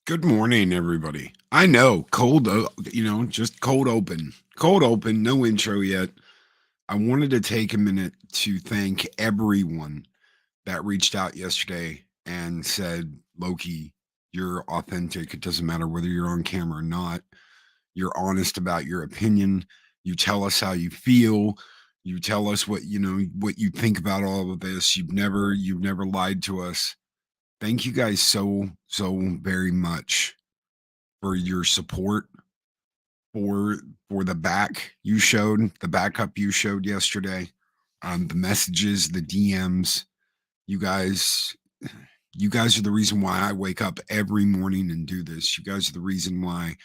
Good morning, everybody. I know, cold, just cold open, no intro yet. I wanted to take a minute to thank everyone that reached out yesterday and said, Loki, you're authentic. It doesn't matter whether you're on camera or not. You're honest about your opinion. You tell us how you feel. You tell us what you think about all of this. You've never lied to us. Thank you guys so very much for your support, for the backup you showed yesterday, the messages, the DMs. You guys are the reason why I wake up every morning and do this. You guys are the reason why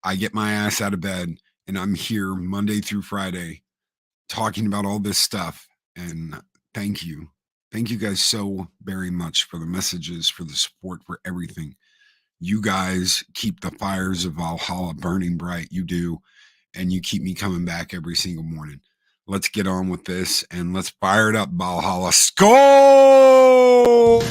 I get my ass out of bed and I'm here Monday through Friday talking about all this stuff. And thank you guys so very much for the messages, for the support, for everything. You guys keep the fires of Valhalla burning bright. You do. And you keep me coming back every single morning. Let's get on with this and let's fire it up, Valhalla. Skull!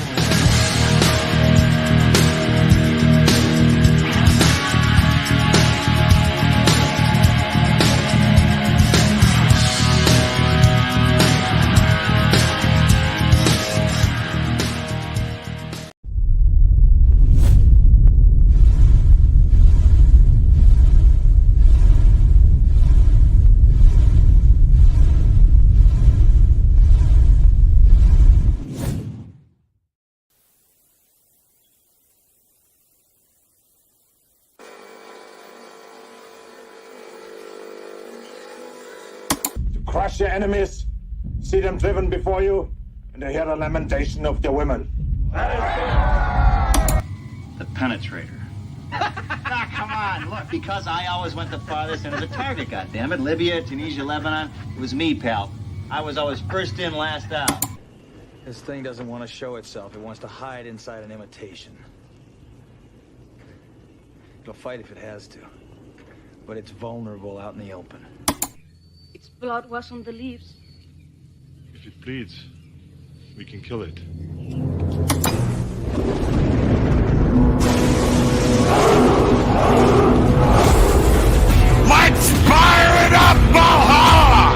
Crush your enemies, see them driven before you, and to hear the lamentation of their women. The penetrator. Now, come on, look, because I always went the farthest into the target, goddammit. Libya, Tunisia, Lebanon, it was me, pal. I was always first in, last out. This thing doesn't want to show itself. It wants to hide inside an imitation. It'll fight if it has to, but it's vulnerable out in the open. Its blood was on the leaves. If it bleeds, we can kill it. Let's fire it up, Valhalla!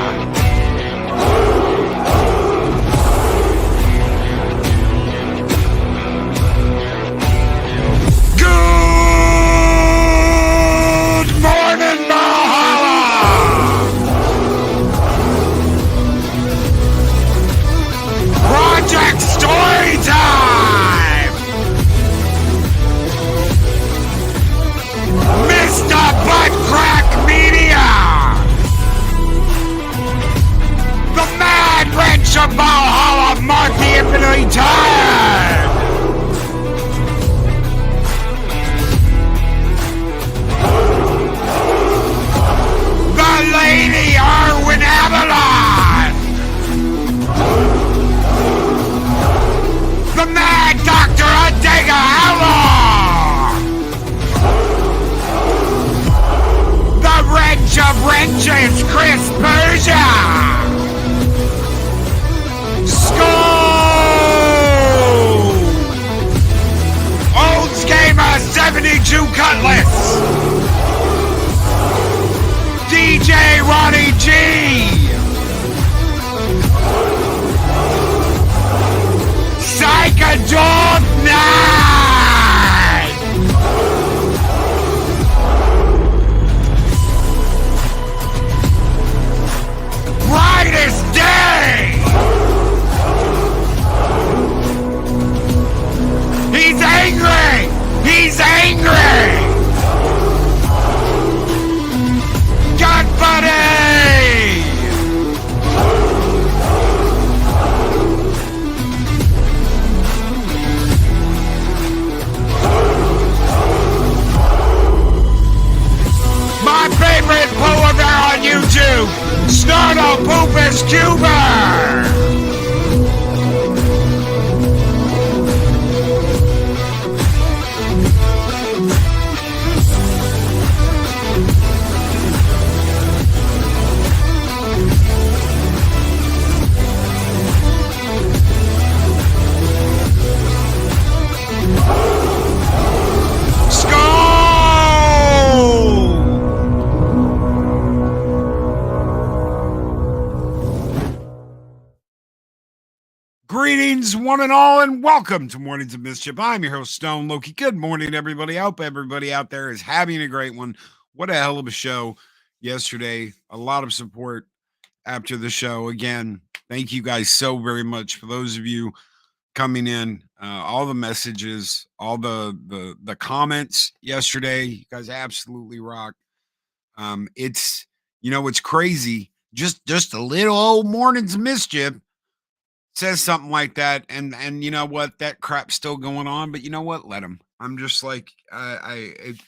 Good morning, Valhalla! Project Story Time! Mr. Butt Crack Media! The Mad Wrench of Valhalla, Mark the Infinitely Tired! The Lady Arwen Avalon! The Mad Dr. Adega Outlaw! The Wrench of Wrenches, Chris Persia! Skull! Olds Gamer 72 Cutlass! DJ Ronnie G! Psychodog 9! Brightest day! He's angry! He's angry! Gun buddy! My favorite polar bear on YouTube, Snartlepoopus Cuber! Greetings, one and all, and welcome to Mornings of Mischief. I'm your host, Stone Loki. Good morning, everybody. I hope everybody out there is having a great one. What a hell of a show yesterday. A lot of support after the show. Again, thank you guys so very much for those of you coming in, all the messages, all the comments yesterday. You guys absolutely rock. It's it's crazy. Just a little old Mornings of Mischief says something like that, and you know what, that crap's still going on, but you know what, let them. I'm just like,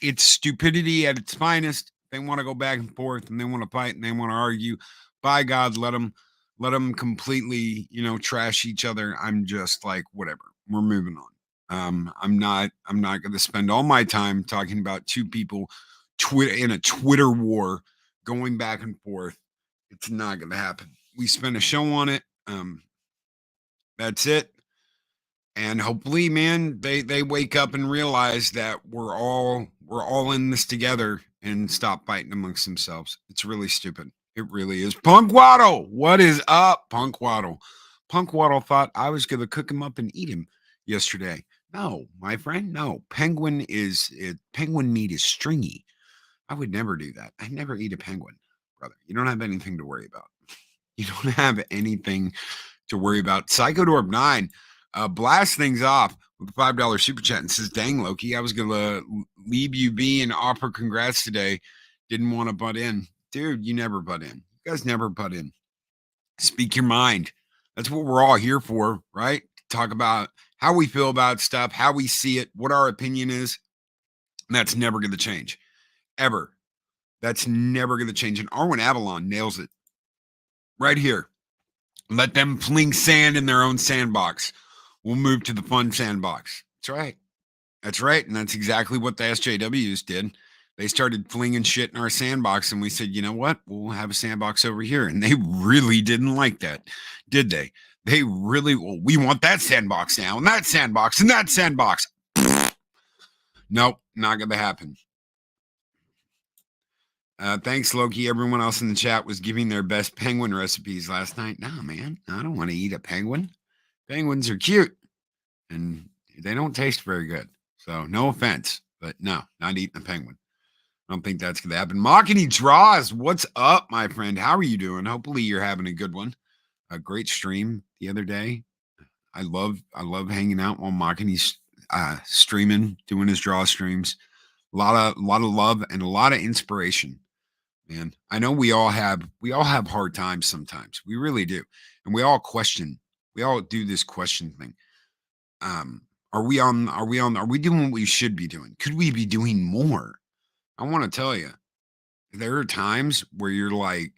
it's stupidity at its finest. They want to go back and forth, and they want to fight, and they want to argue. By God, let them completely trash each other. I'm just like, whatever, we're moving on. I'm not going to spend all my time talking about two people in a Twitter war going back and forth. It's not going to happen. We spent a show on it. That's it. And hopefully, man, they wake up and realize that we're all in this together and stop fighting amongst themselves. It's really stupid. It really is. Punk Waddle, what is up, Punk Waddle? Punk Waddle thought I was gonna cook him up and eat him yesterday. No, my friend, no. Penguin meat is stringy. I would never do that. I'd never eat a penguin, brother. You don't have anything to worry about. You don't have anything to worry about. Psycho Dorp 9 blast things off with a $5 super chat and says, dang, Loki, I was going to leave you be and offer congrats today. Didn't want to butt in. Dude, you never butt in. You guys never butt in. Speak your mind. That's what we're all here for, right? Talk about how we feel about stuff, how we see it, what our opinion is. And that's never going to change. Ever. That's never going to change. And Arwen Avalon nails it. Right here. Let them fling sand in their own sandbox. We'll move to the fun sandbox. That's right. That's right. And that's exactly what the SJWs did. They started flinging shit in our sandbox, and we said, you know what? We'll have a sandbox over here. And they really didn't like that, did they? They really, well, we want that sandbox now, and that sandbox, and that sandbox. Nope, not going to happen. Thanks, Loki. Everyone else in the chat was giving their best penguin recipes last night. No, man, I don't want to eat a penguin. Penguins are cute, and they don't taste very good. So no offense, but no, not eating a penguin. I don't think that's going to happen. Mockany Draws, what's up, my friend? How are you doing? Hopefully you're having a good one. A great stream the other day. I love hanging out while Mockany's streaming, doing his draw streams. A lot of love and a lot of inspiration. Man, I know we all have hard times sometimes. We really do. And we all do this question thing. Are we doing what we should be doing? Could we be doing more? I want to tell you, there are times where you're like,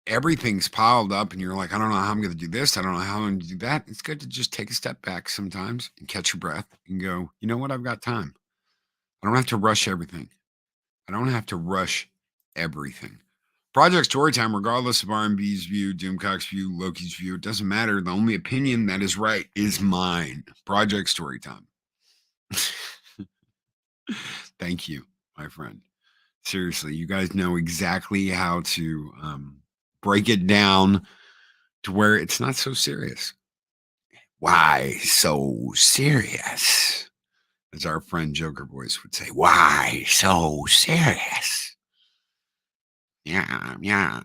everything's piled up and you're like, I don't know how I'm going to do this. I don't know how I'm going to do that. It's good to just take a step back sometimes and catch your breath and go, you know what? I've got time. I don't have to rush everything. I don't have to rush everything. Project Storytime, regardless of RMB's view, Doomcock's view, Loki's view, it doesn't matter. The only opinion that is right is mine. Project Storytime. Thank you, my friend. Seriously, you guys know exactly how to break it down to where it's not so serious. Why so serious? As our friend Joker Voice would say, why so serious? Yeah.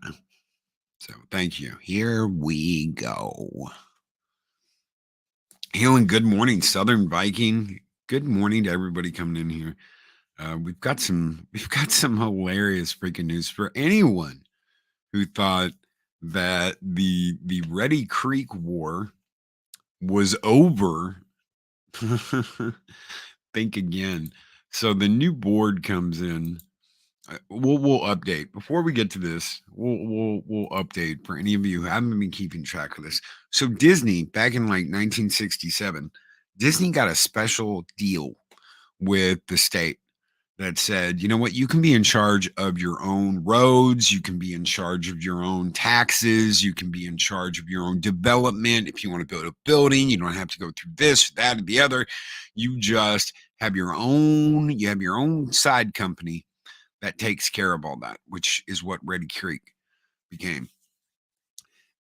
So thank you. Here we go. Healing, good morning, Southern Viking. Good morning to everybody coming in here. We've got some hilarious freaking news for anyone who thought that the Reedy Creek war was over. Think again. So the new board comes in. We'll update before we get to this. We'll update for any of you who haven't been keeping track of this. So Disney, back in like 1967, Disney got a special deal with the state that said, you know what, you can be in charge of your own roads, you can be in charge of your own taxes, you can be in charge of your own development. If you want to build a building, you don't have to go through this, that, and the other. You just have your own side company that takes care of all that, which is what Reedy Creek became.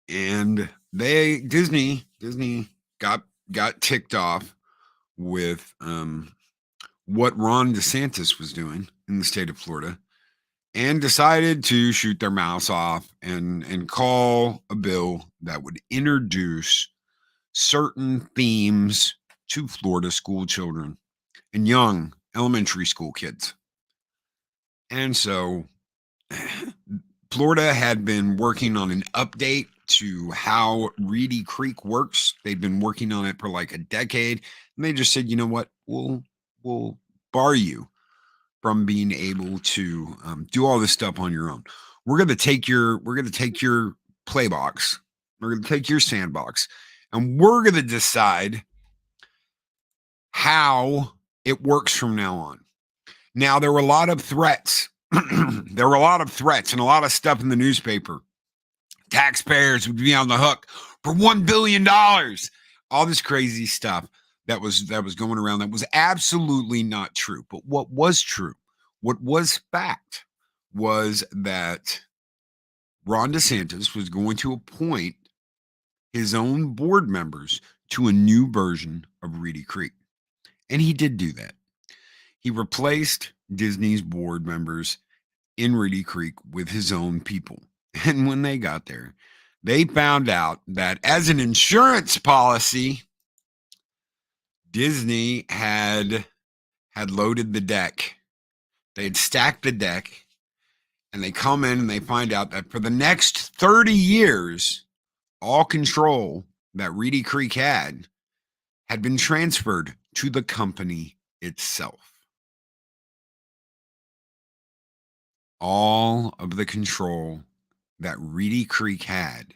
And Disney Disney got ticked off with what Ron DeSantis was doing in the state of Florida and decided to shoot their mouths off and call a bill that would introduce certain themes to Florida school children and young elementary school kids. And so Florida had been working on an update to how Reedy Creek works. They've been working on it for like a decade, and they just said, you know what, we'll bar you from being able to do all this stuff on your own. We're gonna take your play box, we're gonna take your sandbox, and we're gonna decide how it works from now on. Now, there were a lot of threats. There were a lot of threats and a lot of stuff in the newspaper. Taxpayers would be on the hook for $1 billion. All this crazy stuff that was going around that was absolutely not true. But what was true, what was fact, was that Ron DeSantis was going to appoint his own board members to a new version of Reedy Creek. And he did do that. He replaced Disney's board members in Reedy Creek with his own people. And when they got there, they found out that as an insurance policy, Disney had loaded the deck. They had stacked the deck, and they come in and they find out that for the next 30 years, all control that Reedy Creek had been transferred to the company itself. All of the control that Reedy Creek had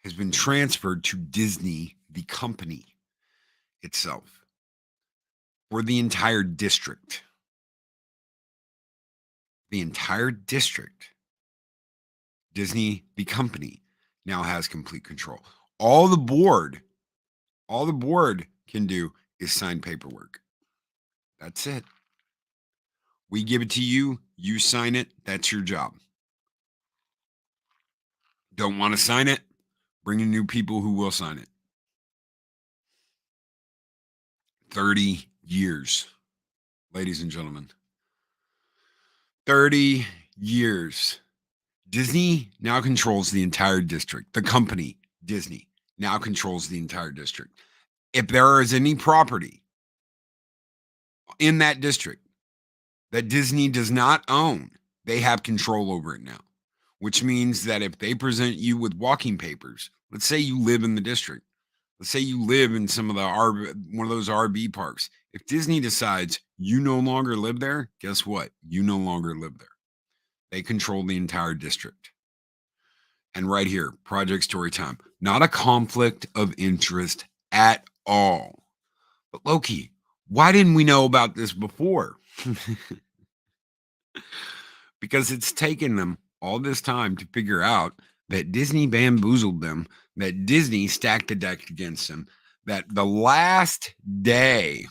has been transferred to Disney, the company itself, for the entire district. The entire district, Disney, the company, now has complete control. All the board can do is sign paperwork. That's it. We give it to you, you sign it, that's your job. Don't want to sign it? Bring in new people who will sign it. 30 years, ladies and gentlemen. 30 years. Disney now controls the entire district. The company, Disney, now controls the entire district. If there is any property in that district that Disney does not own, they have control over it now, which means that if they present you with walking papers, let's say you live in the district, let's say you live in some of the one of those RV parks. If Disney decides you no longer live there, guess what? You no longer live there. They control the entire district. And right here, Project Storytime, not a conflict of interest at all. But Loki, why didn't we know about this before? Because it's taken them all this time to figure out that Disney bamboozled them, that Disney stacked the deck against them, that the last day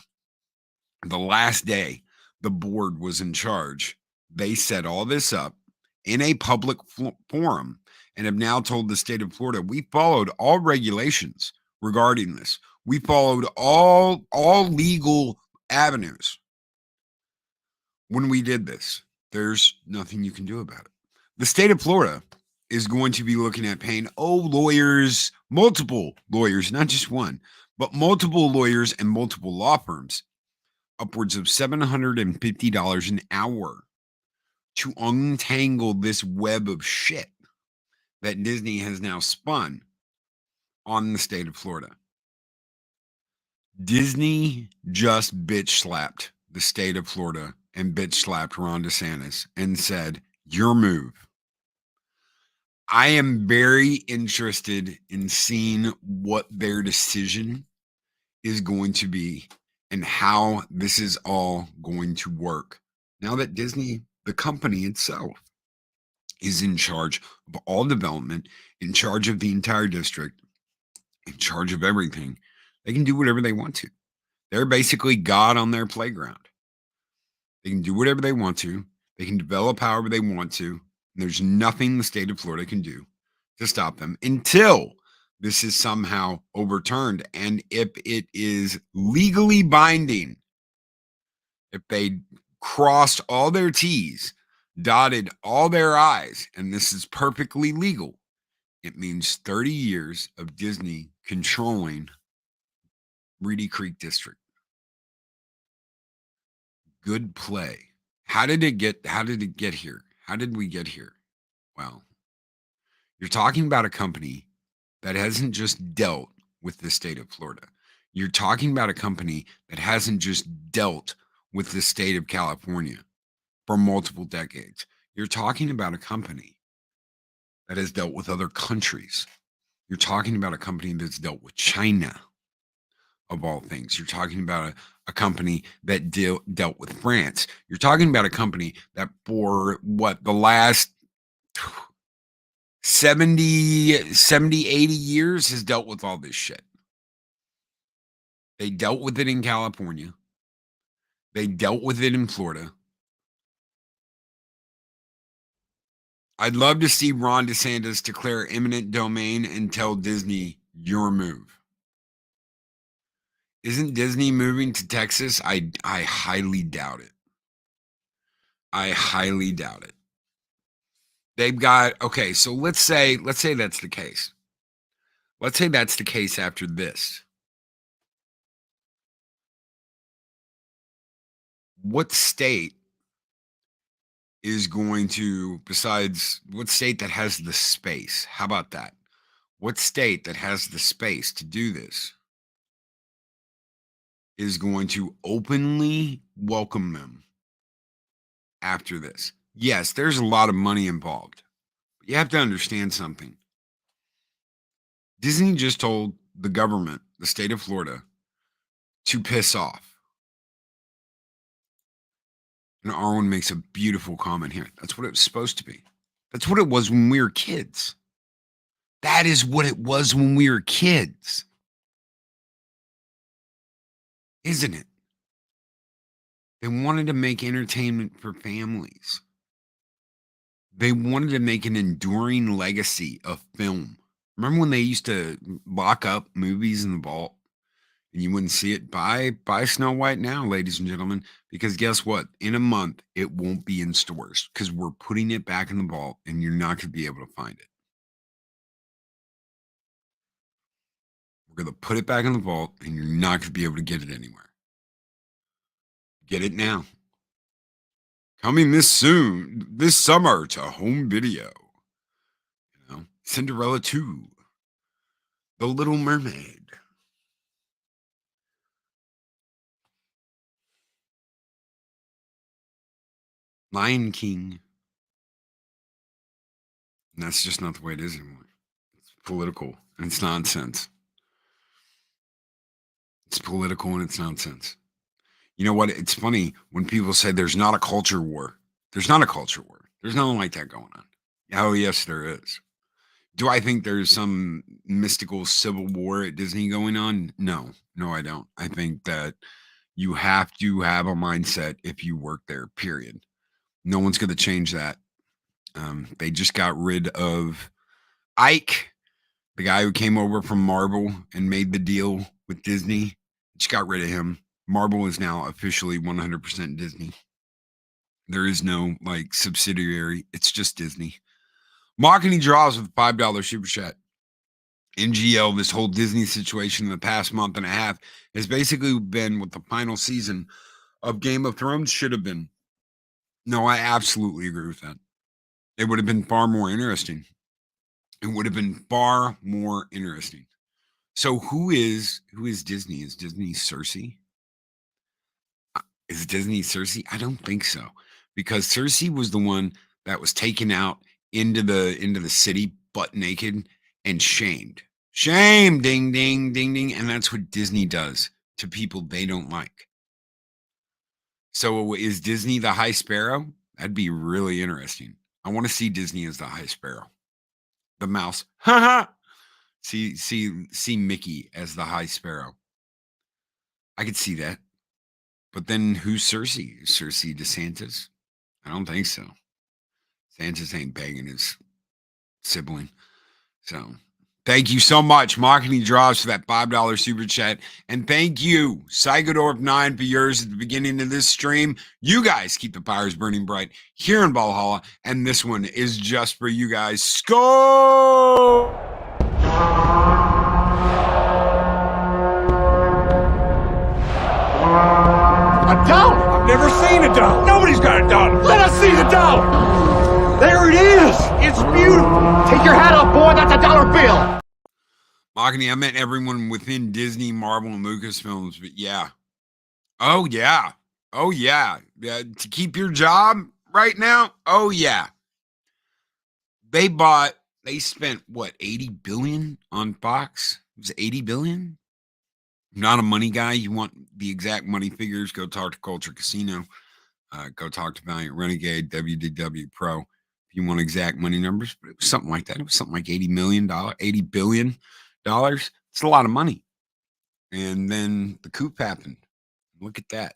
the board was in charge, they set all this up in a public forum and have now told the state of Florida, we followed all regulations regarding this. We followed all legal avenues when we did this. There's nothing you can do about it. The state of Florida is going to be looking at paying lawyers, multiple lawyers, not just one, but multiple lawyers and multiple law firms, upwards of $750 an hour to untangle this web of shit that Disney has now spun on the state of Florida. Disney just bitch slapped the state of Florida and bitch slapped Ron DeSantis and said, your move. I am very interested in seeing what their decision is going to be and how this is all going to work. Now that Disney, the company itself, is in charge of all development, in charge of the entire district, in charge of everything, they can do whatever they want to. They're basically God on their playground. They can do whatever they want to. They can develop however they want to. And there's nothing the state of Florida can do to stop them until this is somehow overturned. And if it is legally binding, if they crossed all their T's, dotted all their I's, and this is perfectly legal, it means 30 years of Disney controlling Reedy Creek District. Good play. How did it get here? How did we get here? Well, you're talking about a company that hasn't just dealt with the state of Florida. You're talking about a company that hasn't just dealt with the state of California for multiple decades. You're talking about a company that has dealt with other countries. You're talking about a company that's dealt with China, of all things. You're talking about a company that dealt with France. You're talking about a company that for the last 70, 80 years has dealt with all this shit. They dealt with it in California. They dealt with it in Florida. I'd love to see Ron DeSantis declare eminent domain and tell Disney your move. Isn't Disney moving to Texas? I highly doubt it. I highly doubt it. They've got, okay, so let's say that's the case. Let's say that's the case after this. What state is going to, besides what state that has the space? How about that? What state that has the space to do this is going to openly welcome them after this? Yes, there's a lot of money involved. But you have to understand something. Disney just told the government, the state of Florida, to piss off. And Arwen makes a beautiful comment here. That's what it was supposed to be. That's what it was when we were kids. That is what it was when we were kids. Isn't it? They wanted to make entertainment for families. They wanted to make an enduring legacy of film. Remember when they used to lock up movies in the vault and you wouldn't see it? Buy Snow White now, ladies and gentlemen, because guess what? In a month, it won't be in stores because we're putting it back in the vault and you're not going to be able to find it. We're going to put it back in the vault and you're not going to be able to get it anywhere. Get it now. Coming this summer to home video. You know, Cinderella 2, The Little Mermaid. Lion King. And that's just not the way it is anymore. It's political and it's nonsense. It's political and it's nonsense. You know what? It's funny when people say there's not a culture war. There's not a culture war. There's nothing like that going on. Oh, yes, there is. Do I think there's some mystical civil war at Disney going on? No, I don't. I think that you have to have a mindset if you work there, period. No one's going to change that. They just got rid of Ike, the guy who came over from Marvel and made the deal with Disney. Just got rid of him. Marvel is now officially 100% Disney. There is no subsidiary. It's just Disney. Mocking draws with $5 super chat. NGL, this whole Disney situation in the past month and a half has basically been what the final season of Game of Thrones should have been. No, I absolutely agree with that. It would have been far more interesting. It would have been far more interesting. So who is Disney? Is Disney Cersei? Is Disney Cersei? I don't think so. Because Cersei was the one that was taken out into the city butt naked and shamed. Shame, ding, ding, ding, ding. And that's what Disney does to people they don't like. So is Disney the High Sparrow? That'd be really interesting. I want to see Disney as the High Sparrow. The mouse. Ha ha. See Mickey as the High Sparrow. I could see that. But then who's Cersei? Is Cersei DeSantis? I don't think so. DeSantis ain't begging his sibling. So Thank you so much, Marketing Drops, for that $5 super chat. And thank you, Psychodorf9, for yours at the beginning of this stream. You guys keep the fires burning bright here in Valhalla. And this one is just for you guys. Skull! A dollar? I've never seen a dollar. Nobody's got a dollar. Let us see the dollar. There it is. It's beautiful. Take your hat off, boy. That's a dollar bill. Mahogany, I meant everyone within Disney, Marvel, and Lucasfilms, but yeah. Oh, yeah. Oh, yeah. To keep your job right now? Oh, yeah. They spent, what, 80 billion on Fox? It was 80 billion? I'm not a money guy. You want the exact money figures, go talk to Culture Casino. Go talk to Valiant Renegade, WDW Pro. If you want exact money numbers, but it was something like that. It was something like $80 billion. It's a lot of money. And then the coup happened. Look at that.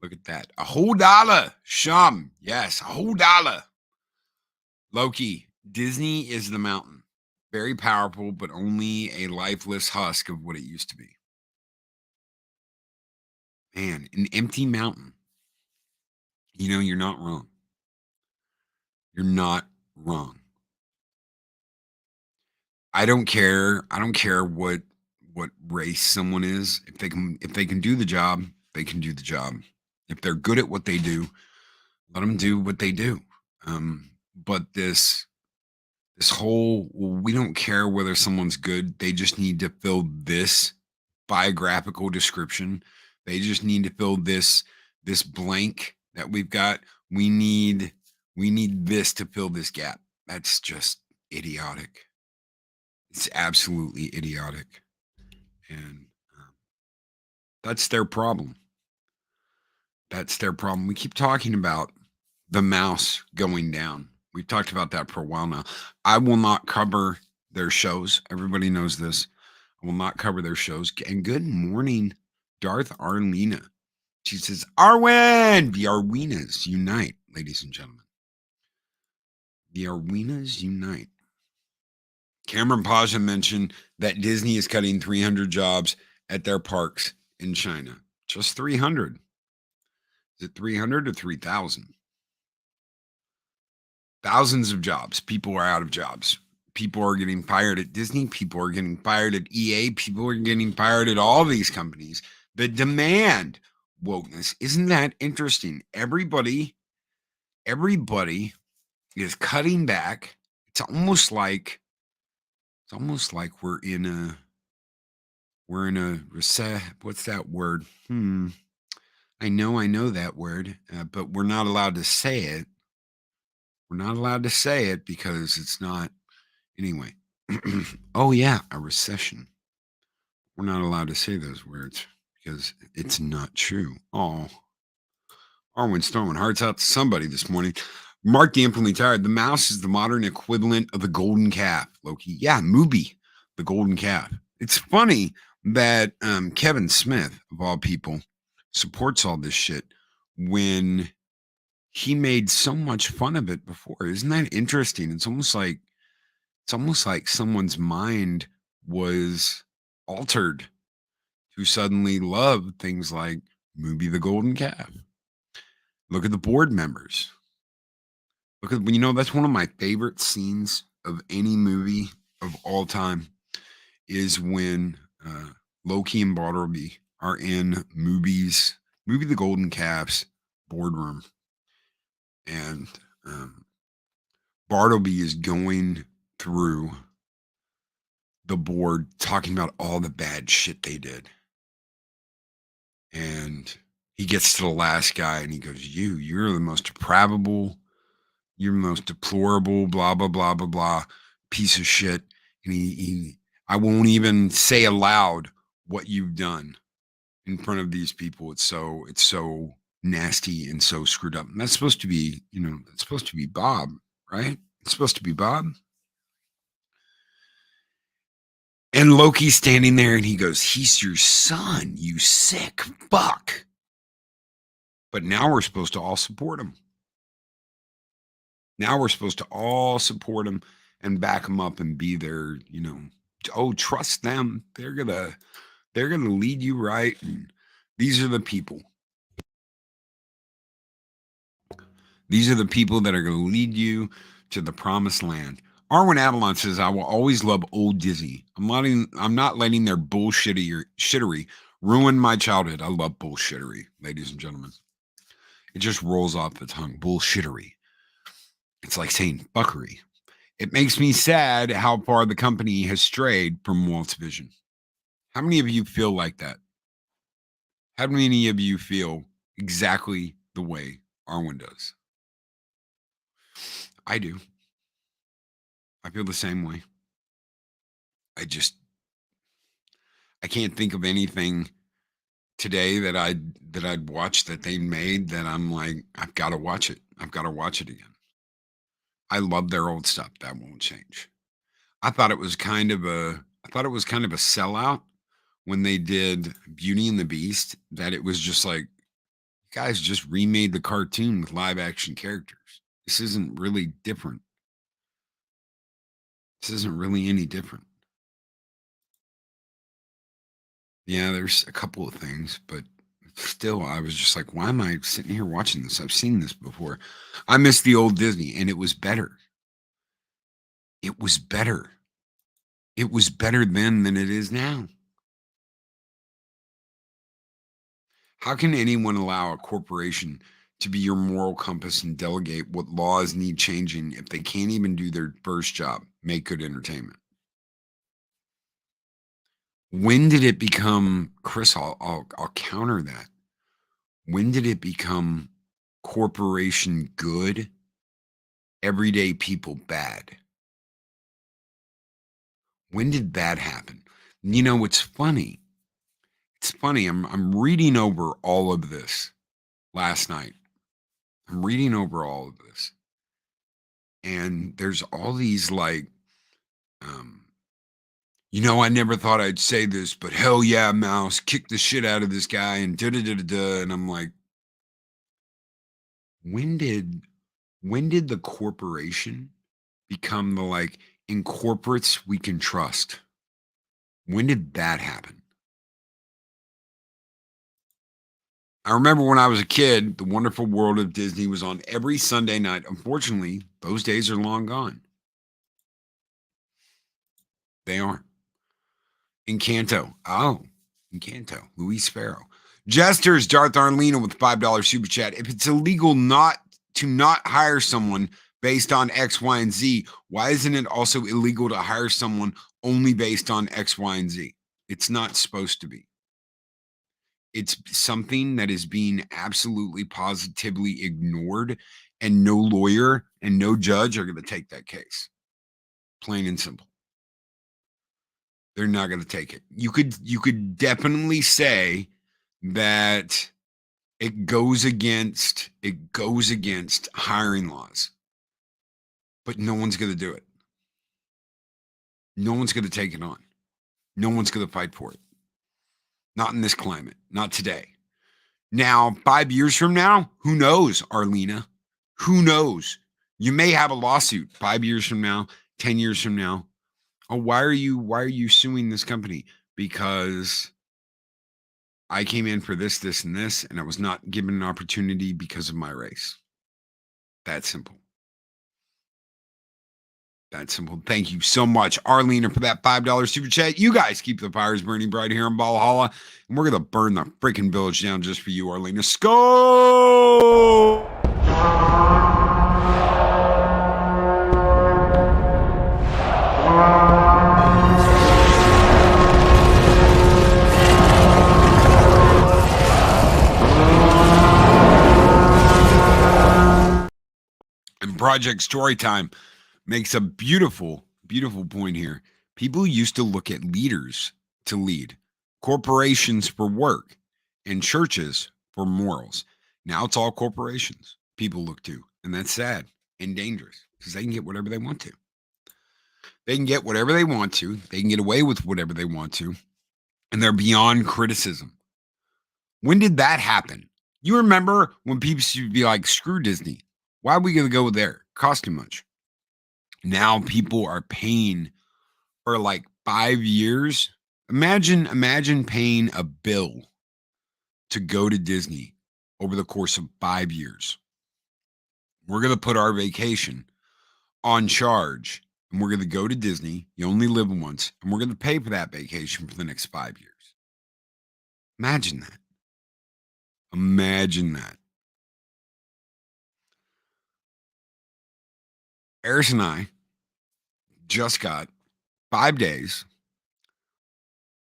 Look at that. A whole dollar. Shum. Yes, a whole dollar. Loki, Disney is the mountain. Very powerful, but only a lifeless husk of what it used to be. Man, an empty mountain. You know, you're not wrong. You're not wrong. I don't care. I don't care what race someone is. If they can do the job, they can do the job. If they're good at what they do, let them do what they do. But this whole, we don't care whether someone's good. They just need to fill this biographical description. They just need to fill this blank that we've got. We need this to fill this gap. That's just idiotic. It's absolutely idiotic. And that's their problem. That's their problem. We keep talking about the mouse going down. We've talked about that for a while now. I will not cover their shows. Everybody knows this. I will not cover their shows. And good morning, Darth Arlena. She says, Arwen, the Arwenas unite, ladies and gentlemen. The Arwenas unite. Cameron Pasha mentioned that Disney is cutting 300 jobs at their parks in China. Just 300. Is it 300 or 3,000? Thousands of jobs. People are out of jobs. People are getting fired at Disney. People are getting fired at EA. People are getting fired at all these companies. The demand wokeness. Isn't that interesting? Everybody is cutting back. It's almost like we're in a what's that word? I know that word, but we're not allowed to say it. We're not allowed to say it because it's not anyway. Oh yeah, a recession. We're not allowed to say those words because it's not true. Oh, Arwen Storman, hearts out to somebody this morning. Mark the Infinitely Tired. The mouse is the modern equivalent of the golden calf, Loki. Yeah, Mubi, the golden calf. It's funny that Kevin Smith, of all people, supports all this shit when he made so much fun of it before. Isn't that interesting? It's almost like someone's mind was altered to suddenly love things like Mubi the Golden Calf. Look at the board members. Look at, that's one of my favorite scenes of any movie of all time is when Loki and Bartleby are in Mubi the Golden Calf's boardroom. And Bartleby is going through the board talking about all the bad shit they did. And he gets to the last guy and he goes, you're the most depravable, you're the most deplorable, blah, blah, blah, blah, blah, piece of shit. And I won't even say aloud what you've done in front of these people. It's so nasty and so screwed up. And that's supposed to be, that's supposed to be Bob, right? It's supposed to be Bob. And Loki's standing there and he goes, he's your son, you sick fuck. But now we're supposed to all support him. Now we're supposed to all support him and back them up and be their, oh, trust them. They're gonna lead you right. And these are the people. These are the people that are going to lead you to the promised land. Arwen Avalon says, I will always love old Disney. I'm not letting their shittery ruin my childhood. I love bullshittery, ladies and gentlemen. It just rolls off the tongue. Bullshittery. It's like saying fuckery. It makes me sad how far the company has strayed from Walt's vision. How many of you feel like that? How many of you feel exactly the way Arwen does? I do. I feel the same way. I can't think of anything today that I'd watch that they made that I'm like, I've got to watch it. I've got to watch it again. I love their old stuff. That won't change. I thought it was kind of a sellout when they did Beauty and the Beast, that it was just like, guys just remade the cartoon with live action characters. This isn't really different. This isn't really any different. Yeah, there's a couple of things, but still, I was just like, why am I sitting here watching this? I've seen this before. I miss the old Disney, and it was better. It was better. It was better then than it is now. How can anyone allow a corporation to be your moral compass and delegate what laws need changing if they can't even do their first job, make good entertainment? When did it become, Chris, I'll counter that. When did it become corporation good, everyday people bad? When did that happen? You know, it's funny. It's funny. I'm reading over all of this last night. I'm reading over all of this. And there's all these like, I never thought I'd say this, but hell yeah, Mouse, kick the shit out of this guy and da-da-da-da-da. And I'm like, when did the corporation become the like, in corporates we can trust? When did that happen? I remember when I was a kid, The Wonderful World of Disney was on every Sunday night. Unfortunately, those days are long gone. They aren't. Encanto. Oh, Encanto. Luis Farrow. Jesters, Darth Arlena with $5 super chat. If it's illegal not hire someone based on X, Y, and Z, why isn't it also illegal to hire someone only based on X, Y, and Z? It's not supposed to be. It's something that is being absolutely positively ignored, and no lawyer and no judge are going to take that case. Plain and simple. They're not going to take it. You could definitely say that it goes against hiring laws, but no one's going to do it. No one's going to take it on. No one's going to fight for it. Not in this climate. Not today. Now, 5 years from now, who knows, Arlena? Who knows? You may have a lawsuit 5 years from now, 10 years from now. Oh, why are you suing this company? Because I came in for this, and this, and I was not given an opportunity because of my race. That simple. That simple. Thank you so much, Arlena, for that $5 super chat. You guys keep the fires burning bright here in Valhalla, and we're going to burn the freaking village down just for you, Arlena. Go! And Project Storytime makes a beautiful, beautiful point here. People used to look at leaders to lead, corporations for work, and churches for morals. Now it's all corporations people look to, and that's sad and dangerous because they can get whatever they want to. They can get whatever they want to. They can get away with whatever they want to, and they're beyond criticism. When did that happen? You remember when people used to be like, screw Disney. Why are we going to go there? Cost too much. Now people are paying for like 5 years. Imagine paying a bill to go to Disney over the course of 5 years. We're going to put our vacation on charge and we're going to go to Disney. You only live once, and we're going to pay for that vacation for the next 5 years. Imagine that. Imagine that. Eris and I just got 5 days,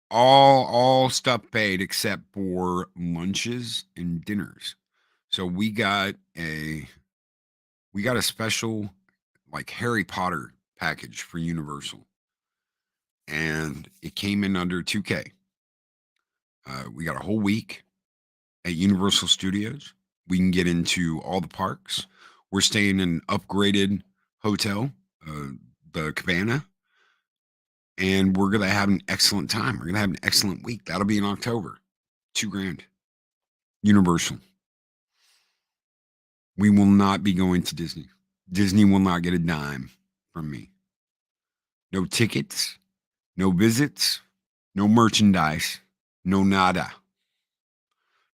all stuff paid except for lunches and dinners. So we got a special like Harry Potter package for Universal, and it came in under $2K. We got a whole week at Universal Studios. We can get into all the parks. We're staying in an upgraded hotel, the Cabana, and we're gonna have an excellent time. We're gonna have an excellent week. That'll be in October. $2,000. Universal. We will not be going to Disney. Disney will not get a dime from me. No tickets, no visits, no merchandise, no nada.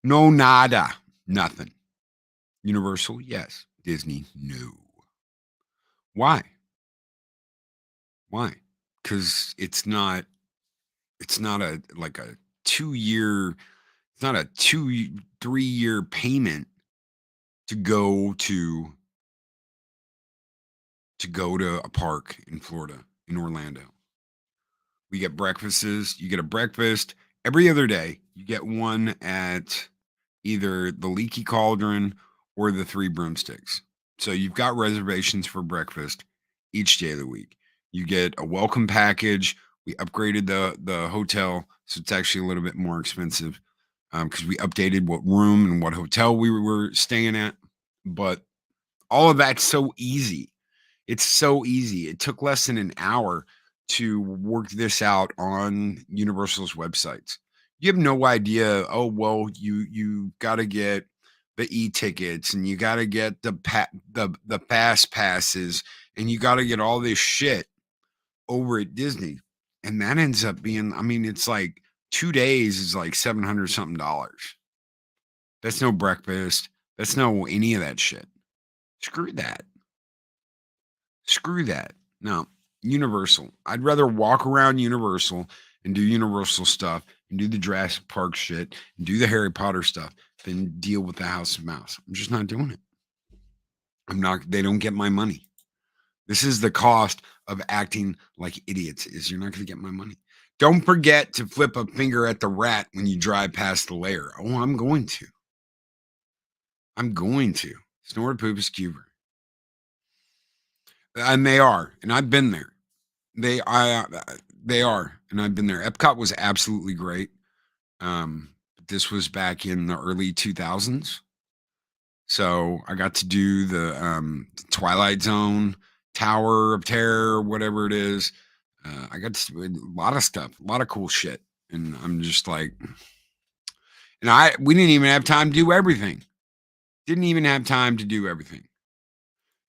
No nada. Nothing. Universal, yes. Disney, no. Why? Why? Because it's not a like a 2-year, it's not a 3-year payment to go to a park in Florida, in Orlando. We get breakfasts. You get a breakfast every other day. You get one at either the Leaky Cauldron or the Three Broomsticks. So you've got reservations for breakfast each day of the week. You get a welcome package. We upgraded the hotel, so it's actually a little bit more expensive because we updated what room and what hotel we were staying at. But all of that's so easy. It's so easy. It took less than an hour to work this out on Universal's websites. You have no idea. Oh, well, you got to get the e-tickets, and you got to get the fast passes, and you got to get all this shit over at Disney. And that ends up being, I mean, it's like 2 days is like $700 something. That's no breakfast. That's no any of that shit. Screw that. Screw that. No, Universal. I'd rather walk around Universal and do Universal stuff and do the Jurassic Park shit and do the Harry Potter stuff than deal with the House of Mouse. I'm just not doing it. They don't get my money. This is the cost of acting like idiots, is you're not going to get my money. Don't forget to flip a finger at the rat when you drive past the lair. Oh, I'm going to. Snort, poop, skewer. And they are, and I've been there. They are, and I've been there. Epcot was absolutely great. This was back in the early 2000s. So I got to do the Twilight Zone, Tower of Terror, whatever it is. I got to do a lot of stuff, a lot of cool shit. And I'm just like, and we didn't even have time to do everything. Didn't even have time to do everything.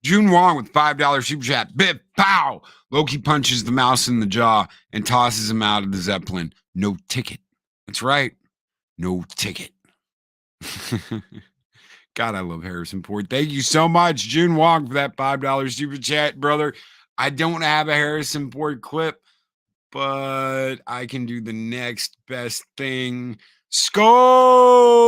June Wong with $5 super chat. Biff, pow! Loki punches the mouse in the jaw and tosses him out of the Zeppelin. No ticket. That's right. No ticket. God, I love Harrison Ford. Thank you so much, June Wong, for that $5 super chat, brother. I don't have a Harrison Ford clip, but I can do the next best thing. Skull!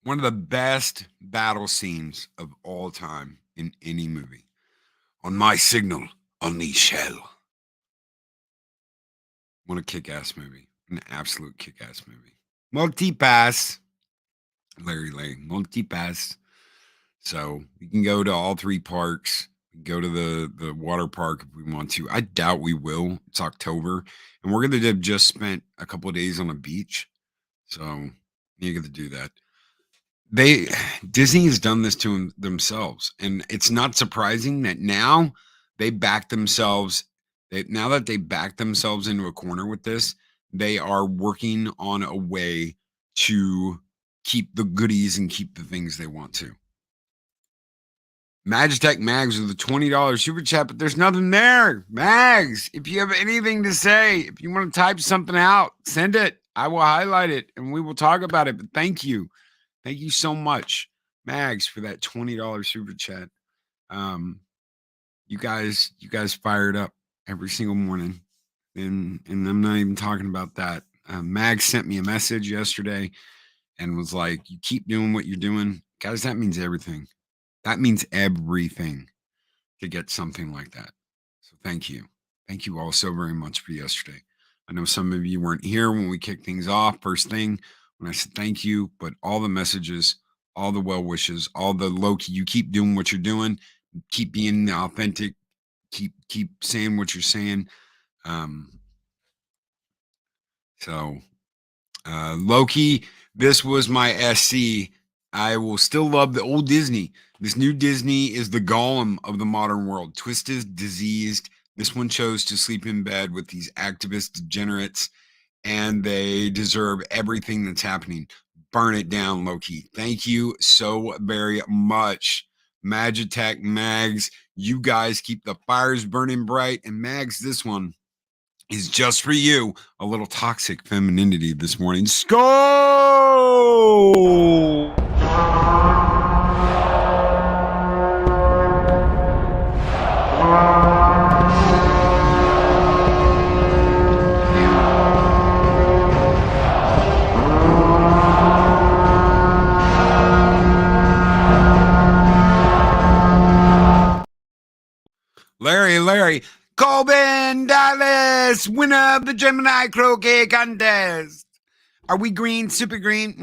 One of the best battle scenes of all time in any movie. On my signal, unleash hell. What a kick-ass movie. An absolute kick-ass movie. Multi-pass. Larry Lang. Multi-pass. So we can go to all 3 parks. Go to the water park if we want to. I doubt we will. It's October. And we're going to have just spent a couple of days on a beach. So you get to do that. Disney has done this to themselves, and it's not surprising that now they back themselves. Now that they back themselves into a corner with this, they are working on a way to keep the goodies and keep the things they want to. Magitech Mags with a $20 super chat, but there's nothing there. Mags, if you have anything to say, if you want to type something out, send it. I will highlight it and we will talk about it. But thank you. Thank you so much, Mags, for that $20 super chat. You guys fired up every single morning. And I'm not even talking about that. Mags sent me a message yesterday and was like, you keep doing what you're doing. Guys, that means everything. That means everything to get something like that. So thank you. Thank you all so very much for yesterday. I know some of you weren't here when we kicked things off first thing when I said thank you, but all the messages, all the well wishes, all the low-key, you keep doing what you're doing, keep being authentic, keep saying what you're saying. So Loki, this was my SC. I will still love the old Disney. This new Disney is the Gollum of the modern world. Twisted, diseased. This one chose to sleep in bed with these activist degenerates, and they deserve everything that's happening. Burn it down, Loki. Thank you so very much. Magitech Mags, you guys keep the fires burning bright. And Mags, this one is just for you. A little toxic femininity this morning. Skull! Larry, Colbin Dallas, winner of the Gemini Croquet Contest. Are we green, super green?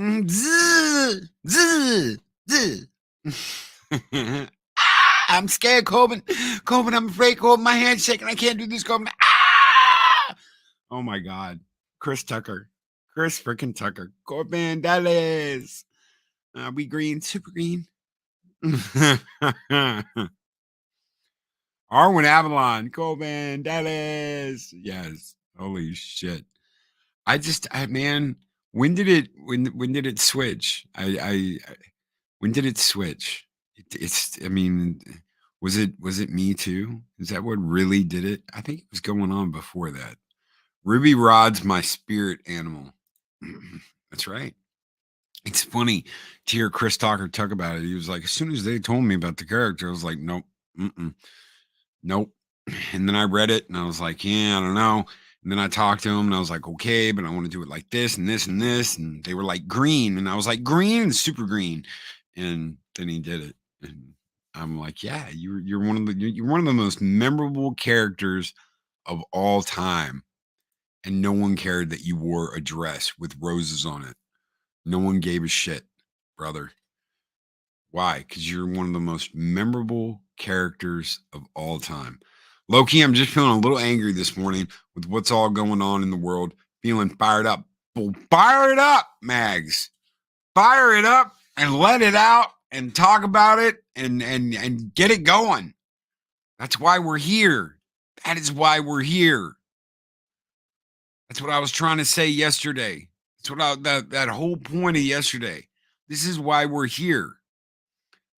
I'm scared, Colbin. Colbin, I'm afraid, Colbin. My hand's shaking. I can't do this, Colbin. Oh, my God. Chris freaking Tucker. Colbin Dallas. Are we green, super green? Arwen Avalon, Colbin, Dallas. Yes. Holy shit. Man, when did it switch? When did it switch? Was it Me Too? Is that what really did it? I think it was going on before that. Ruby Rod's my spirit animal. That's right. It's funny to hear Chris Tucker talk about it. He was like, as soon as they told me about the character, I was like, nope. Nope. And then I read it and I was like, yeah, I don't know. And then I talked to him and I was like, okay, but I want to do it like this and this and this. And they were like green. And I was like, green and super green. And then he did it. And I'm like, yeah, you're one of the most memorable characters of all time. And no one cared that you wore a dress with roses on it. No one gave a shit, brother. Why? Because you're one of the most memorable characters of all time. Loki, I'm just feeling a little angry this morning with what's all going on in the world. Feeling fired up. Well, fire it up, Mags. Fire it up and let it out and talk about it and get it going. That's why we're here. That is why we're here. That's what I was trying to say yesterday. That's what that whole point of yesterday. This is why we're here.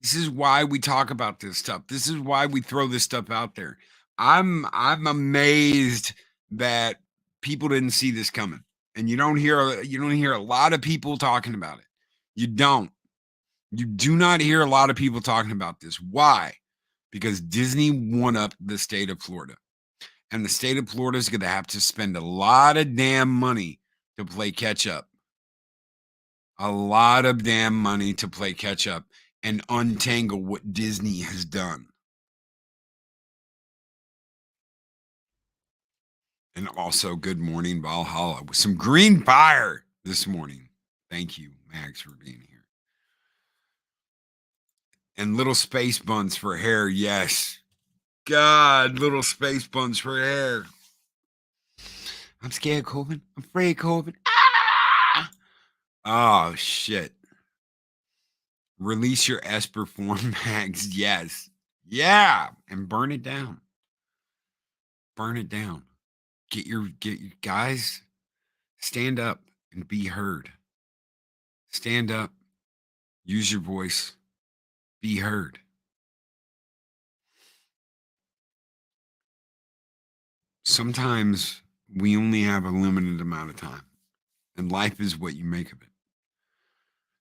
This is why we talk about this stuff. This is why we throw this stuff out there. I'm amazed that people didn't see this coming. And you don't hear a lot of people talking about it. You don't. You do not hear a lot of people talking about this. Why? Because Disney won up the state of Florida. And the state of Florida is going to have to spend a lot of damn money to play catch up. A lot of damn money to play catch up and untangle what Disney has done. And also, good morning, Valhalla, with some green fire this morning. Thank you, Max, for being here. And little space buns for hair, yes. God, little space buns for hair. I'm scared, Colvin. I'm afraid, Colvin. Ah! Oh, shit. Release your Esper form mags. Yes. Yeah. And burn it down. Burn it down. Get your guys, stand up and be heard. Stand up. Use your voice. Be heard. Sometimes we only have a limited amount of time, and life is what you make of it.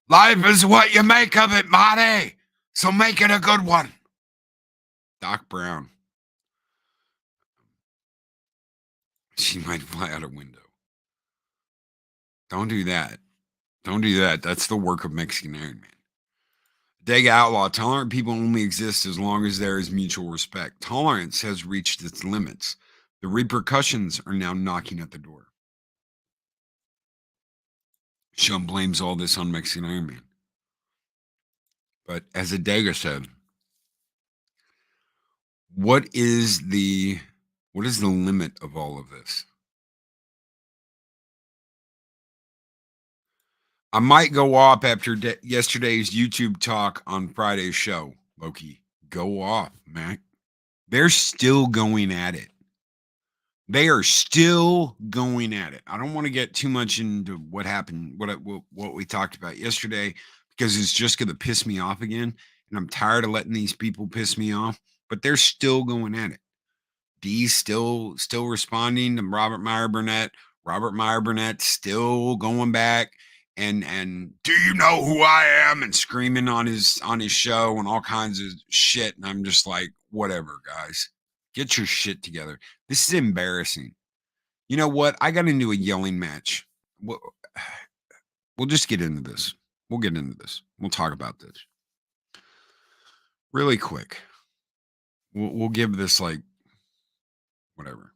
Life is what you make of it, Marty. So make it a good one. Doc Brown. She might fly out a window. Don't do that. Don't do that. That's the work of Mexican Iron Man. Dega Outlaw. Tolerant people only exist as long as there is mutual respect. Tolerance has reached its limits. The repercussions are now knocking at the door. Sean blames all this on Mexican Iron Man. But as Adega said, what is the limit of all of this? I might go off after yesterday's YouTube talk on Friday's show, Loki. Go off, Mac. They're still going at it. They are still going at it. I don't want to get too much into what happened, what we talked about yesterday, because it's just going to piss me off again. And I'm tired of letting these people piss me off, but they're still going at it. D's still responding to Robert Meyer Burnett. Robert Meyer Burnett still going back and do you know who I am, and screaming on his show and all kinds of shit. And I'm just like, whatever, guys, get your shit together. This is embarrassing. You know what? I got into a yelling match. We'll just get into this. We'll get into this. We'll talk about this really quick. We'll give this like whatever.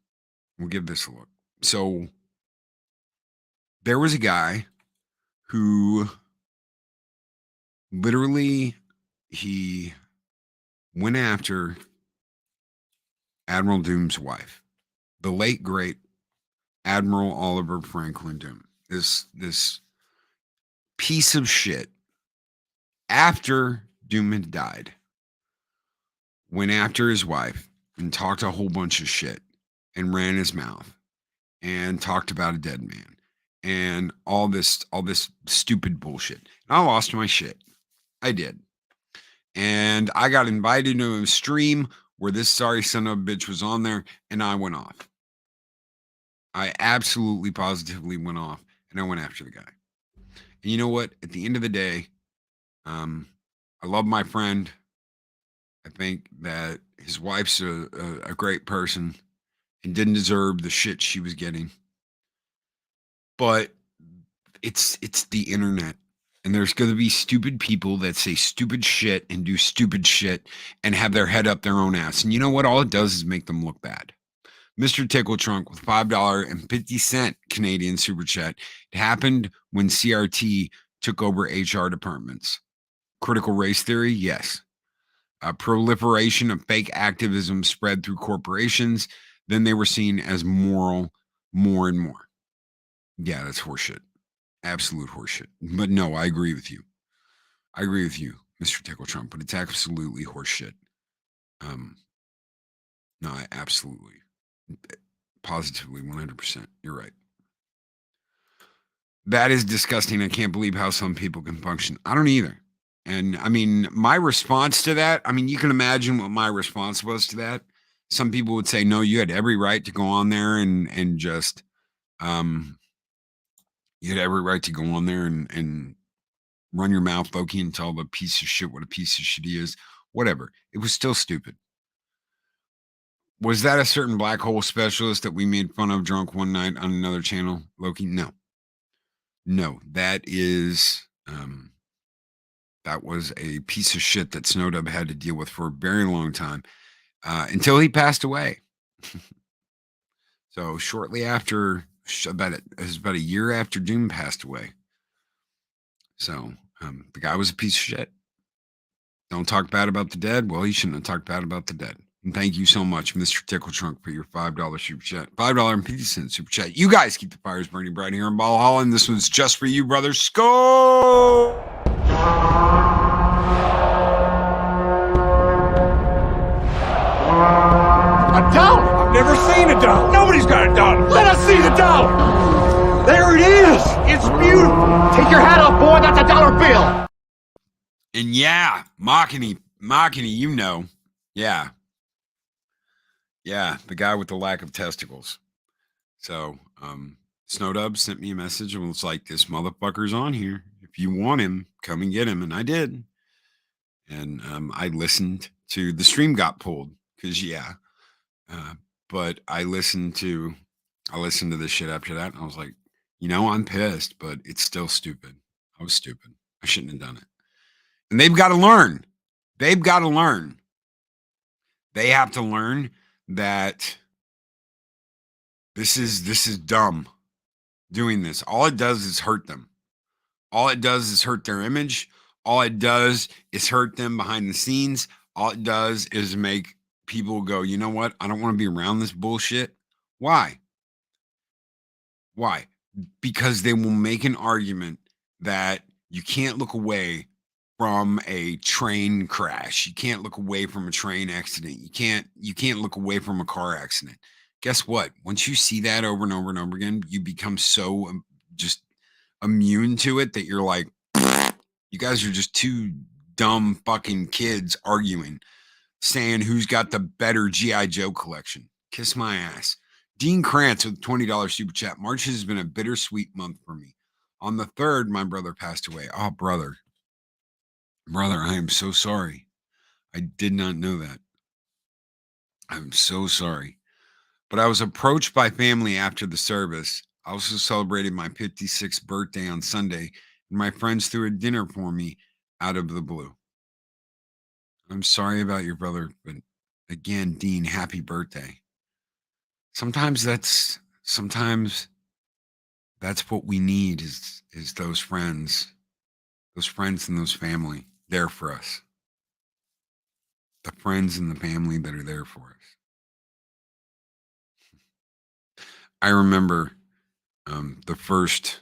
We'll give this a look. So there was a guy who literally he went after Admiral Doom's wife, the late great Admiral Oliver Franklin Doom. This piece of shit, after Doom had died, went after his wife and talked a whole bunch of shit and ran his mouth and talked about a dead man and all this stupid bullshit. And I lost my shit. I did. And I got invited to a stream where this sorry son of a bitch was on there, and I went off. I absolutely positively went off, and I went after the guy. And you know what? At the end of the day, I love my friend. I think that his wife's a great person and didn't deserve the shit she was getting. But it's the internet. And there's going to be stupid people that say stupid shit and do stupid shit and have their head up their own ass. And you know what? All it does is make them look bad. Mr. Tickle Trunk with $5.50 Canadian super chat. It happened when CRT took over HR departments. Critical race theory? Yes. Proliferation of fake activism spread through corporations. Then they were seen as moral more and more. Yeah, that's horseshit. Absolute horseshit. But no, I agree with you. I agree with you, Mr. Tickle Trump, but it's absolutely horseshit. No, I absolutely, positively, 100%. You're right. That is disgusting. I can't believe how some people can function. I don't either. And I mean, my response to that, I mean, you can imagine what my response was to that. Some people would say, no, you had every right to go on there and just, you had every right to go on there and run your mouth, Loki, and tell the piece of shit what a piece of shit he is. Whatever. It was still stupid. Was that a certain black hole specialist that we made fun of drunk one night on another channel, Loki? No. No, that is, that was a piece of shit that Snowdub had to deal with for a very long time until he passed away. So shortly after, it was about a year after Doom passed away. So the guy was a piece of shit. Don't talk bad about the dead. Well, he shouldn't have talked bad about the dead. And thank you so much, Mr. Tickle Trunk, for your $5 super chat. $5.50 super chat. You guys keep the fires burning bright here in Valhalla, and this one's just for you, brother. Skull! seen a dollar. Nobody's got a dollar. Let us see the dollar. There it is. It's beautiful. Take your hat off, boy. That's a dollar bill. And yeah, Machini, you know. Yeah. Yeah, the guy with the lack of testicles. So, Snowdub sent me a message and was like, this motherfucker's on here. If you want him, come and get him. And I did. And I listened to the stream got pulled because but I listened to this shit after that, and I was like, I'm pissed, but it's still stupid. I was stupid. I shouldn't have done it. And they've got to learn. They have to learn that this is dumb. Doing this, all it does is hurt them. All it does is hurt their image. All it does is hurt them behind the scenes. All it does is make people go, you know what? I don't want to be around this bullshit. Why? Because they will make an argument that you can't look away from a train crash. You can't look away from a train accident. You can't look away from a car accident. Guess what? Once you see that over and over and over again, you become so just immune to it that you're like, you guys are just two dumb fucking kids arguing, saying who's got the better G.I. Joe collection. Kiss my ass. Dean Krantz with $20 super chat. March has been a bittersweet month for me. On the 3rd, my brother passed away. Oh, brother, I am so sorry. I did not know that. I'm so sorry. But I was approached by family after the service. I also celebrated my 56th birthday on Sunday, and my friends threw a dinner for me out of the blue. I'm sorry about your brother, but again, Dean, happy birthday. Sometimes that's what we need is those friends and those family there for us. The friends and the family that are there for us. I remember the first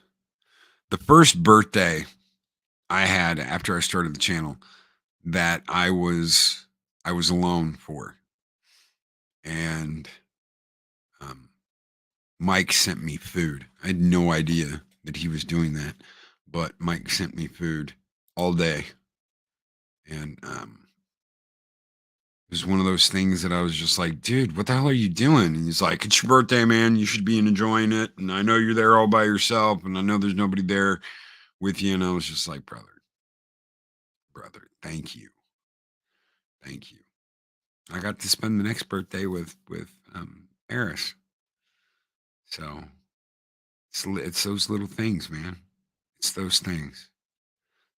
birthday I had after I started the channel that I was alone for, and Mike sent me food. I had no idea that he was doing that, but Mike sent me food all day, and it was one of those things that I was just like, dude, what the hell are you doing? And he's like, it's your birthday, man. You should be enjoying it. And I know you're there all by yourself, and I know there's nobody there with you. And I was just like, brother, thank you. I got to spend the next birthday with Eris. So it's those little things, man. It's those things.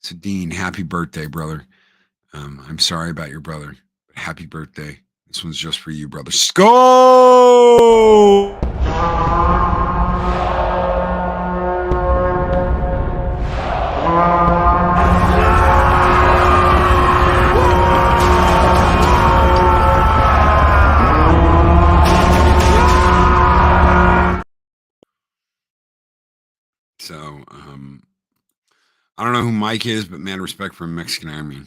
So Dean, happy birthday, brother. I'm sorry about your brother, but happy birthday. This one's just for you, brother. Skull! So, I don't know who Mike is, but man, respect for Mexican Iron Man.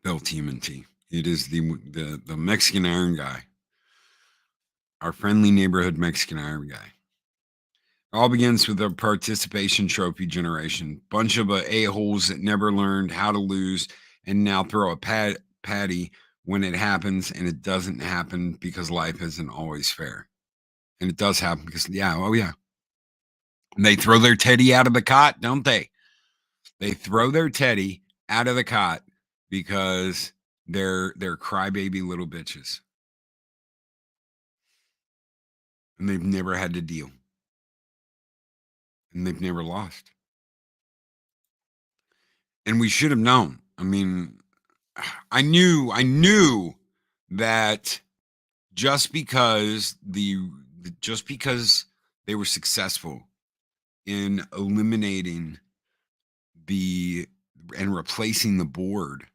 Bill TMNT. It is the Mexican Iron guy. Our friendly neighborhood Mexican Iron guy. It all begins with a participation trophy generation. Bunch of a-holes that never learned how to lose and now throw a patty when it happens, and it doesn't happen because life isn't always fair. And it does happen because, yeah. They throw their teddy out of the cot, don't they? They throw their teddy out of the cot because they're crybaby little bitches. And they've never had to deal. And they've never lost. And we should have known. I mean, I knew that just because they were successful in eliminating and replacing the board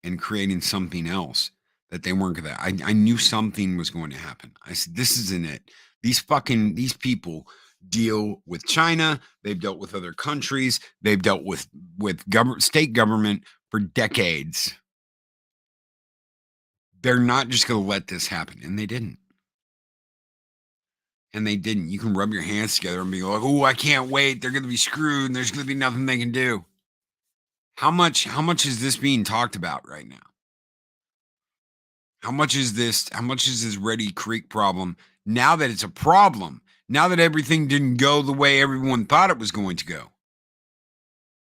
and creating something else, that they weren't gonna. I knew something was going to happen. I said, this isn't it. These people deal with China. They've dealt with other countries. They've dealt with state government for decades. They're not just going to let this happen, and they didn't. and they didn't. You can rub your hands together and be like, oh, I can't wait. They're going to be screwed and there's going to be nothing they can do. How much is this being talked about right now? How much is this Reedy Creek problem now that it's a problem? Now that everything didn't go the way everyone thought it was going to go.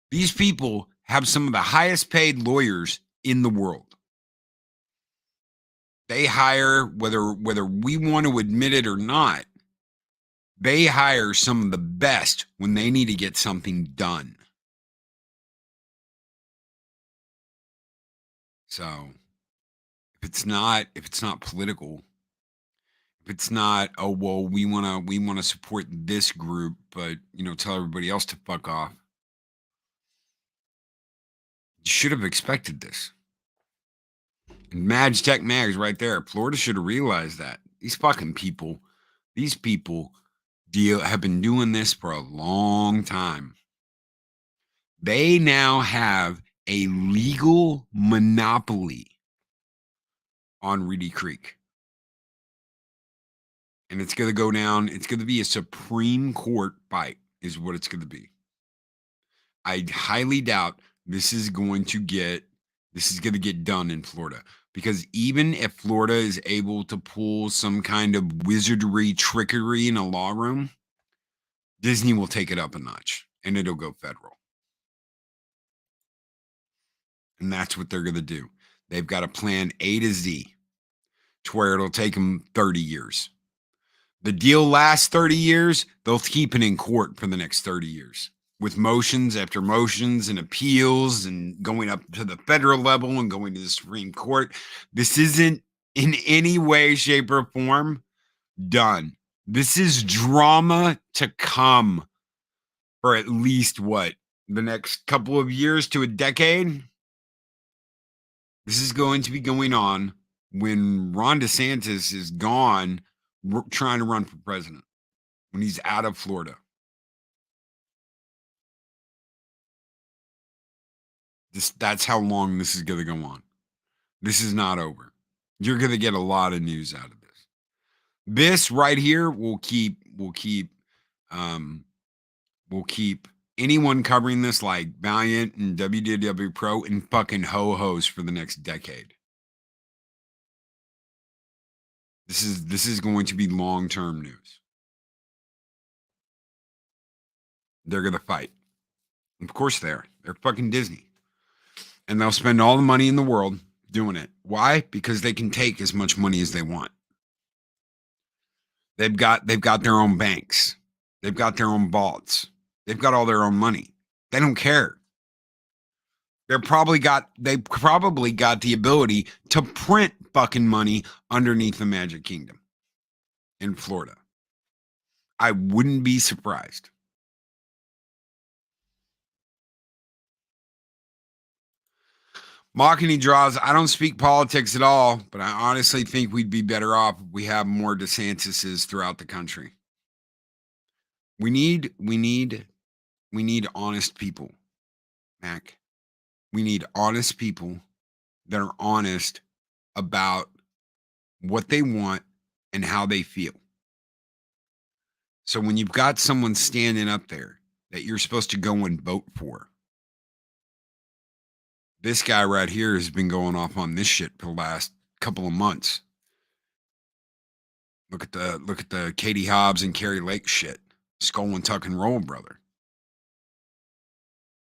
These people have some of the highest paid lawyers in the world. They hire, whether we want to admit it or not, they hire some of the best when they need to get something done. So if it's not political, if it's not, oh well, we wanna support this group, but tell everybody else to fuck off. You should have expected this. And Madge Tech Mags right there. Florida should have realized that. These fucking people, have been doing this for a long time. They now have a legal monopoly on Reedy Creek. And it's going to go down. It's going to be a Supreme Court fight is what it's going to be. I highly doubt this is going to get done in Florida. Because even if Florida is able to pull some kind of wizardry trickery in a law room, Disney will take it up a notch and it'll go federal. And that's what they're going to do. They've got a plan A to Z to where it'll take them 30 years. The deal lasts 30 years. They'll keep it in court for the next 30 years with motions after motions and appeals and going up to the federal level and going to the Supreme Court. This isn't in any way, shape, or form done. This is drama to come for at least the next couple of years to a decade. This is going to be going on when Ron DeSantis is gone trying to run for president, when he's out of Florida. That's how long this is going to go on. This is not over. You're going to get a lot of news out of this. This right here will keep anyone covering this like Valiant and WDW Pro and fucking ho-hos for the next decade. This is going to be long-term news. They're going to fight. Of course they're fucking Disney. And they'll spend all the money in the world doing it. Why? Because they can take as much money as they want. They've got their own banks. They've got their own vaults. They've got all their own money. They don't care. They probably got the ability to print fucking money underneath the Magic Kingdom in Florida. I wouldn't be surprised. Mocking draws. I don't speak politics at all, but I honestly think we'd be better off if we have more DeSantises throughout the country. We need honest people, Mac. We need honest people that are honest about what they want and how they feel. So when you've got someone standing up there that you're supposed to go and vote for, this guy right here has been going off on this shit for the last couple of months. Look at the Katie Hobbs and Carrie Lake shit. Skull and tuck and roll, brother.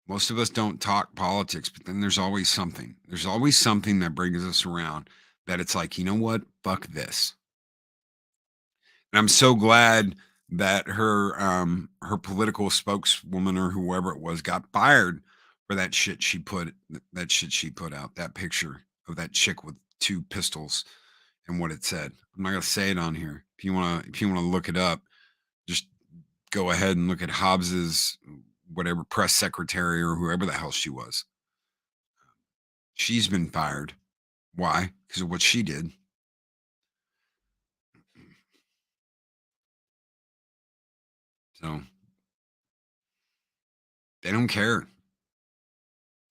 Most of us don't talk politics, but then there's always something. There's always something that brings us around that it's like, you know what? Fuck this. And I'm so glad that her political spokeswoman or whoever it was got fired for that shit she put out, that picture of that chick with 2 pistols and what it said. I'm not gonna say it on here. If you wanna look it up, just go ahead and look at Hobbs's whatever press secretary or whoever the hell she was. She's been fired. Why? Because of what she did. So they don't care.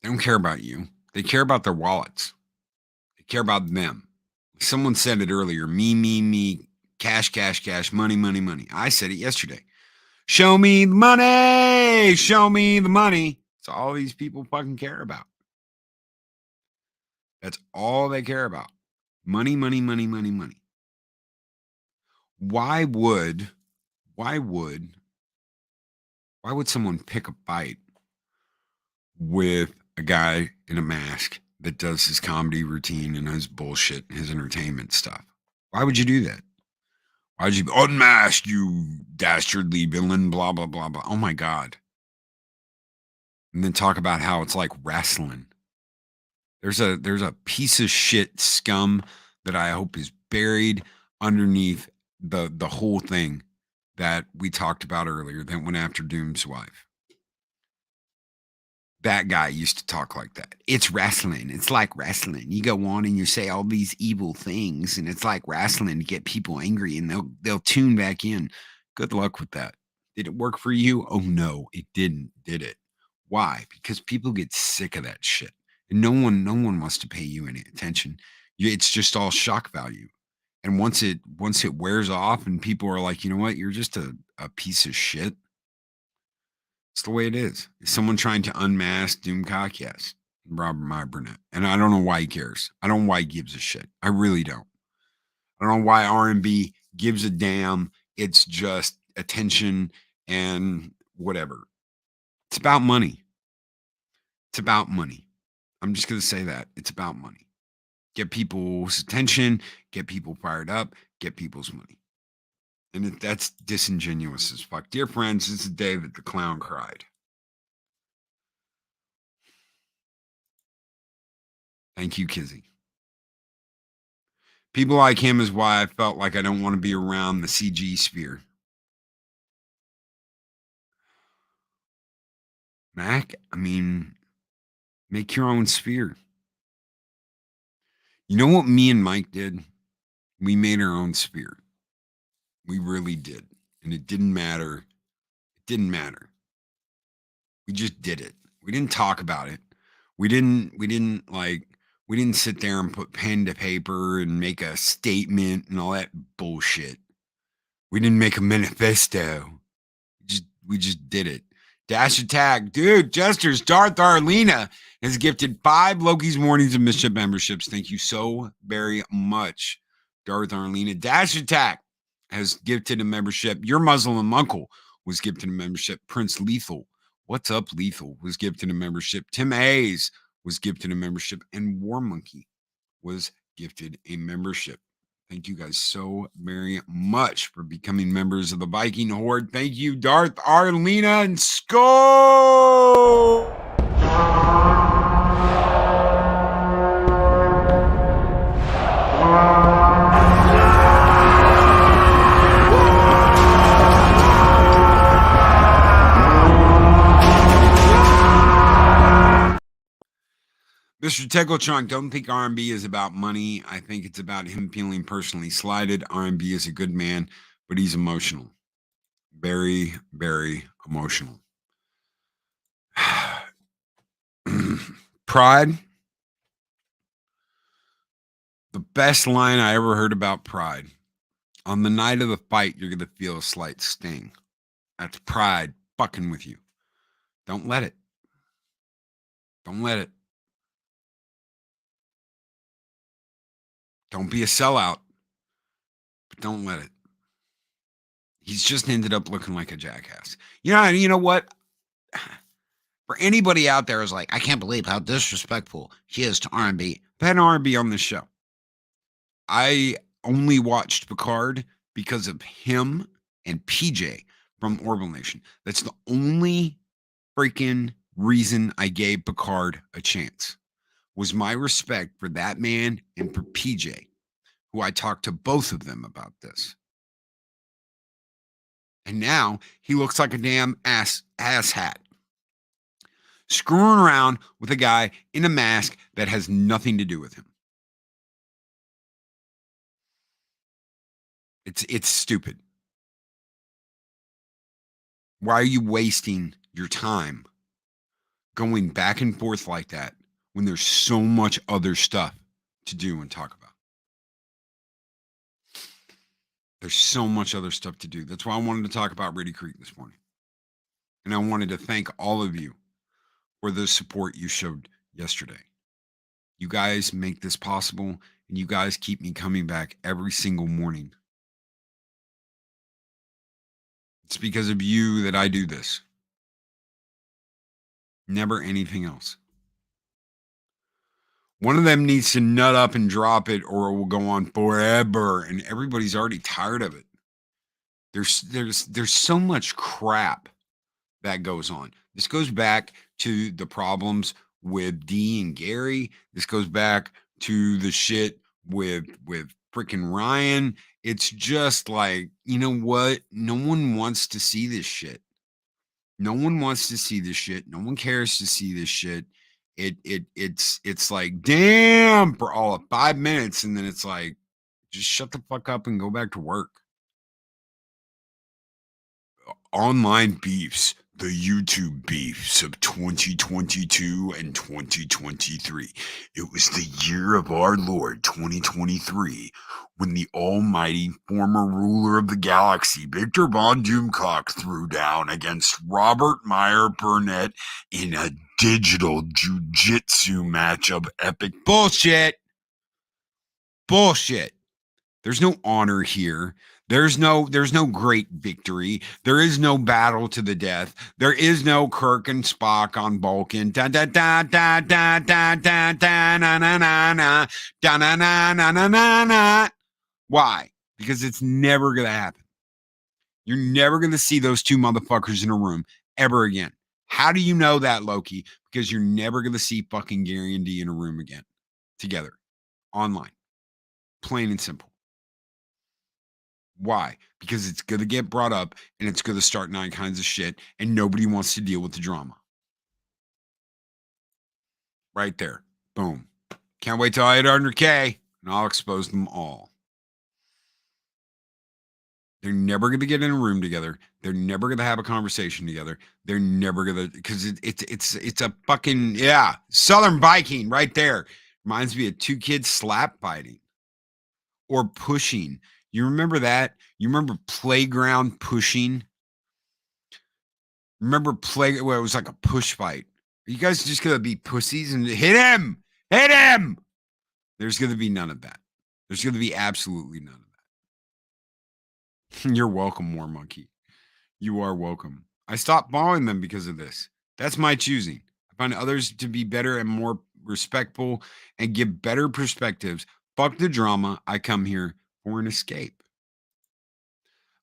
They don't care about you. They care about their wallets. They care about them. Someone said it earlier. Me, me, me. Cash, cash, cash, money, money, money. I said it yesterday. Show me the money. Show me the money. That's all these people fucking care about. That's all they care about. Money, money, money, money, money. Why would someone pick a fight with a guy in a mask that does his comedy routine and his bullshit, his entertainment stuff? Why would you do that? Why would you unmask, you dastardly villain, blah, blah, blah, blah. Oh my God. And then talk about how it's like wrestling. There's a piece of shit scum that I hope is buried underneath the whole thing that we talked about earlier that went after Doom's wife. That guy used to talk like that. It's wrestling. It's like wrestling. You go on and you say all these evil things, and it's like wrestling to get people angry, and they'll tune back in. Good luck with that. Did it work for you? Oh no, it didn't, did it? Why? Because people get sick of that shit. And no one wants to pay you any attention. It's just all shock value. And once it wears off and people are like, you know what, you're just a piece of shit. It's the way it is. Is someone trying to unmask Doomcock? Yes. Robert Meyer Burnett. And I don't know why he cares. I don't know why he gives a shit. I really don't. I don't know why R&B gives a damn. It's just attention and whatever. It's about money. It's about money. I'm just going to say that. It's about money. Get people's attention, get people fired up, get people's money. And that's disingenuous as fuck. Dear friends, it's the day that the clown cried. Thank you, Kizzy. People like him is why I felt like I don't want to be around the CG sphere. Mac, I mean, make your own sphere. You know what me and Mike did? We made our own sphere. We really did. And it didn't matter. It didn't matter. We just did it. We didn't talk about it. We didn't sit there and put pen to paper and make a statement and all that bullshit. We didn't make a manifesto. We just did it. Dash attack. Dude, Jester's Darth Arlena has gifted 5 Loki's Mornings of Mischief memberships. Thank you so very much, Darth Arlena. Dash attack has gifted a membership. Your Muslim uncle was gifted a membership. Prince Lethal. What's up, Lethal? Was gifted a membership. Tim Hayes was gifted a membership. And War Monkey was gifted a membership. Thank you guys so very much for becoming members of the Viking Horde. Thank you, Darth Arlena and Skull. Mr. Teckletron, don't think R&B is about money. I think it's about him feeling personally slighted. R&B is a good man, but he's emotional. Very, very emotional. Pride. The best line I ever heard about Pride. On the night of the fight, you're going to feel a slight sting. That's Pride fucking with you. Don't let it. Don't let it. Don't be a sellout, but don't let it. He's just ended up looking like a jackass. You know what? For anybody out there who's like, I can't believe how disrespectful he is to R&B. I've had R&B on this show. I only watched Picard because of him and PJ from Orbital Nation. That's the only freaking reason I gave Picard a chance. Was my respect for that man and for PJ, who I talked to both of them about this. And now he looks like a damn ass hat. Screwing around with a guy in a mask that has nothing to do with him. It's stupid. Why are you wasting your time going back and forth like that when there's so much other stuff to do and talk about? There's so much other stuff to do. That's why I wanted to talk about Reedy Creek this morning. And I wanted to thank all of you for the support you showed yesterday. You guys make this possible, and you guys keep me coming back every single morning. It's because of you that I do this. Never anything else. One of them needs to nut up and drop it, or it will go on forever, and everybody's already tired of it. There's so much crap that goes on. This goes back to the problems with Dee and Gary. This goes back to the shit with freaking Ryan. It's just like, you know what? No one wants to see this shit. No one wants to see this shit. No one cares to see this shit. It's like, damn, for all of 5 minutes, and then it's like, just shut the fuck up and go back to work. Online beefs, the YouTube beefs of 2022 and 2023. It was the year of our Lord 2023 when the almighty former ruler of the galaxy, Victor Von Doomcock, threw down against Robert Meyer Burnett in a digital jujitsu match of epic bullshit. Bullshit. There's no honor here. There's no great victory. There is no battle to the death. There is no Kirk and Spock on Vulcan. Da da da da da da da da na na na na da na na na na na na. Why? Because it's never gonna happen. You're never gonna see those two motherfuckers in a room ever again. How do you know that, Loki? Because you're never gonna see fucking Gary and Dee in a room again together online. Plain and simple. Why? Because it's going to get brought up and it's going to start 9 kinds of shit and nobody wants to deal with the drama. Right there. Boom. Can't wait till I hit 100K and I'll expose them all. They're never going to get in a room together. They're never going to have a conversation together. They're never going to, because it's a fucking, yeah, Southern Viking right there. Reminds me of 2 kids slap fighting or pushing. You remember that? You remember playground pushing? Remember it was like a push fight. Are you guys just going to be pussies and hit him? Hit him! There's going to be none of that. There's going to be absolutely none of that. You're welcome, War Monkey. You are welcome. I stopped following them because of this. That's my choosing. I find others to be better and more respectful and give better perspectives. Fuck the drama. I come here for an escape.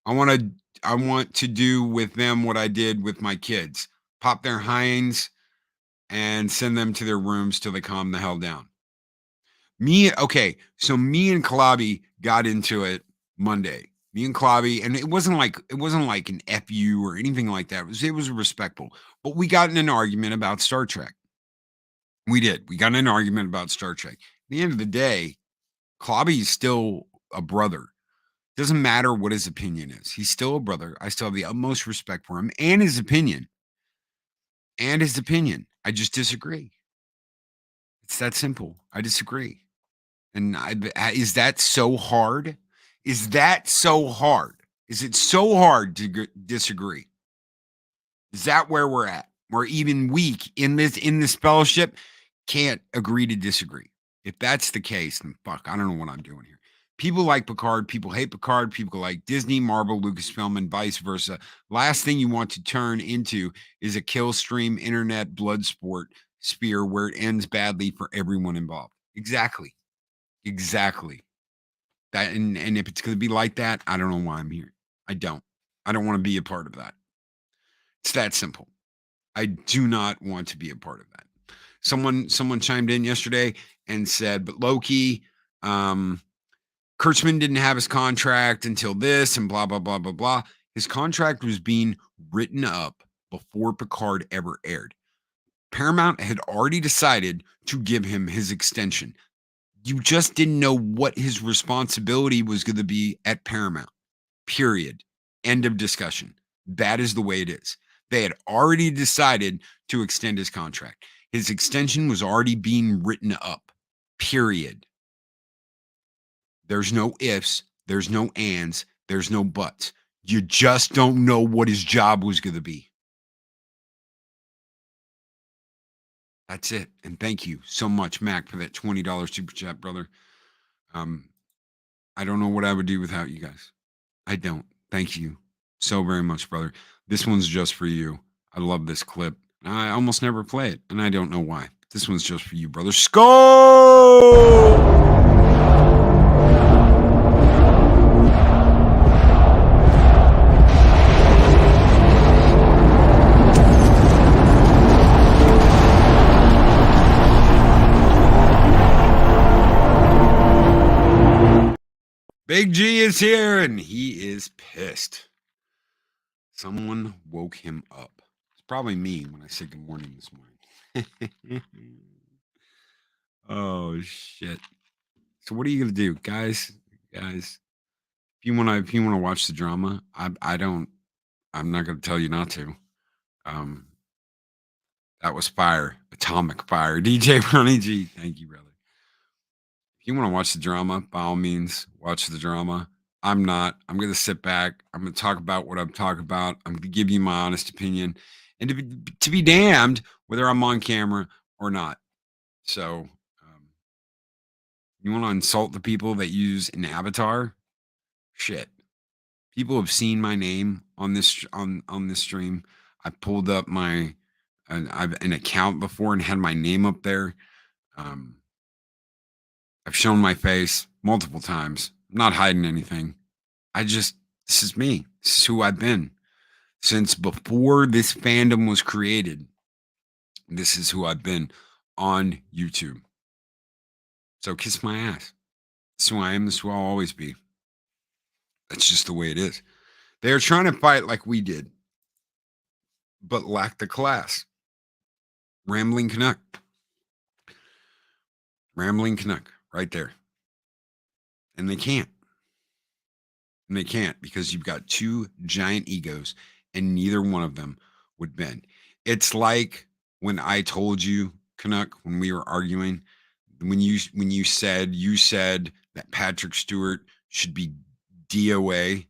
I want to do with them what I did with my kids. Pop their hinds and send them to their rooms till they calm the hell down. Me and Kalabi got into it Monday. Me and Kalabi, and it wasn't like an FU or anything like that. It was respectful. But we got in an argument about Star Trek. We did. We got in an argument about Star Trek. At the end of the day, Kalabi is still a brother. Doesn't matter what his opinion is. He's still a brother. I still have the utmost respect for him and his opinion. I just disagree. It's that simple. I disagree. And is that so hard? Is that so hard? Is it so hard to disagree? Is that where we're at? We're even weak in this fellowship. Can't agree to disagree. If that's the case, then fuck, I don't know what I'm doing here. People like Picard, people hate Picard, people like Disney, Marvel, Lucasfilm, and vice versa. Last thing you want to turn into is a kill stream, internet, blood sport sphere where it ends badly for everyone involved. Exactly. That and if it's going to be like that, I don't know why I'm here. I don't want to be a part of that. It's that simple. I do not want to be a part of that. Someone chimed in yesterday and said, but Loki, Kurtzman didn't have his contract until this and blah, blah, blah, blah, blah. His contract was being written up before Picard ever aired. Paramount had already decided to give him his extension. You just didn't know what his responsibility was going to be at Paramount. Period. End of discussion. That is the way it is. They had already decided to extend his contract. His extension was already being written up. Period. There's no ifs. There's no ands. There's no buts. You just don't know what his job was going to be. That's it. And thank you so much, Mac, for that $20 super chat, brother. I don't know what I would do without you guys. I don't. Thank you so very much, brother. This one's just for you. I love this clip. I almost never play it, and I don't know why. This one's just for you, brother. Skull! Big G is here, and he is pissed. Someone woke him up. It's probably me when I said good morning this morning. Oh shit! So what are you gonna do, guys? Guys, if you wanna watch the drama, I don't. I'm not gonna tell you not to. That was fire, atomic fire. DJ Ronnie G, thank you, brother. If you want to watch the drama, by all means, watch the drama. I'm not. I'm going to sit back. I'm going to talk about what I'm talking about. I'm going to give you my honest opinion, and to be damned whether I'm on camera or not. So, you want to insult the people that use an avatar? Shit. People have seen my name on this this stream. I pulled up I've an account before and had my name up there. I've shown my face multiple times. I'm not hiding anything. This is me. This is who I've been. Since before this fandom was created, this is who I've been on YouTube. So kiss my ass. This is who I am. This is who I'll always be. That's just the way it is. They are trying to fight like we did, but lack the class. Rambling Canuck. Rambling Canuck. Right there. And they can't. And they can't because you've got two giant egos and neither one of them would bend. It's like when I told you, Canuck, when we were arguing, when you said that Patrick Stewart should be DOA,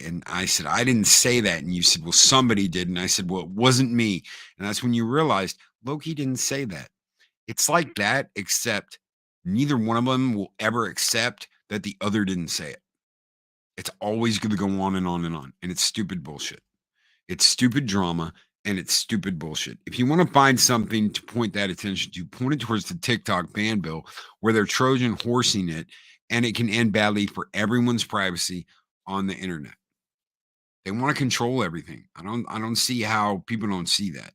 and I said, I didn't say that. And you said, well, somebody did. And I said, well, it wasn't me. And that's when you realized Loki didn't say that. It's like that, except neither one of them will ever accept that the other didn't say it. It's always going to go on and on and on. And it's stupid bullshit. It's stupid drama and it's stupid bullshit. If you want to find something to point that attention to, point it towards the TikTok ban bill where they're Trojan horsing it and it can end badly for everyone's privacy on the internet. They want to control everything. I don't see how people don't see that.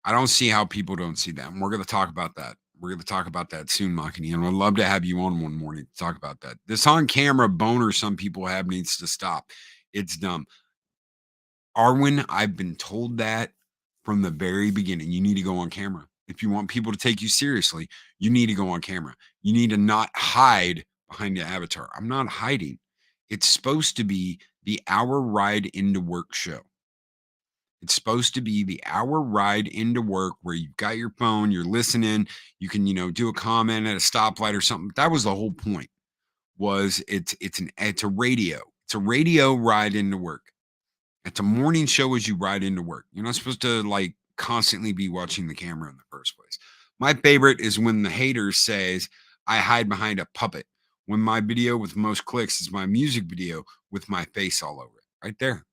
I don't see how people don't see that. And we're going to talk about that. We're going to talk about that soon, Makini. And I'd love to have you on one morning to talk about that. This on-camera boner some people have needs to stop. It's dumb. Arwen, I've been told that from the very beginning. You need to go on camera. If you want people to take you seriously, you need to go on camera. You need to not hide behind the avatar. I'm not hiding. It's supposed to be the hour ride into work show. It's supposed to be the hour ride into work where you've got your phone, you're listening, you can, do a comment at a stoplight or something. That was the whole point. It's a radio. It's a radio ride into work. It's a morning show as you ride into work. You're not supposed to constantly be watching the camera in the first place. My favorite is when the hater says, I hide behind a puppet. When my video with most clicks is my music video with my face all over it. Right there.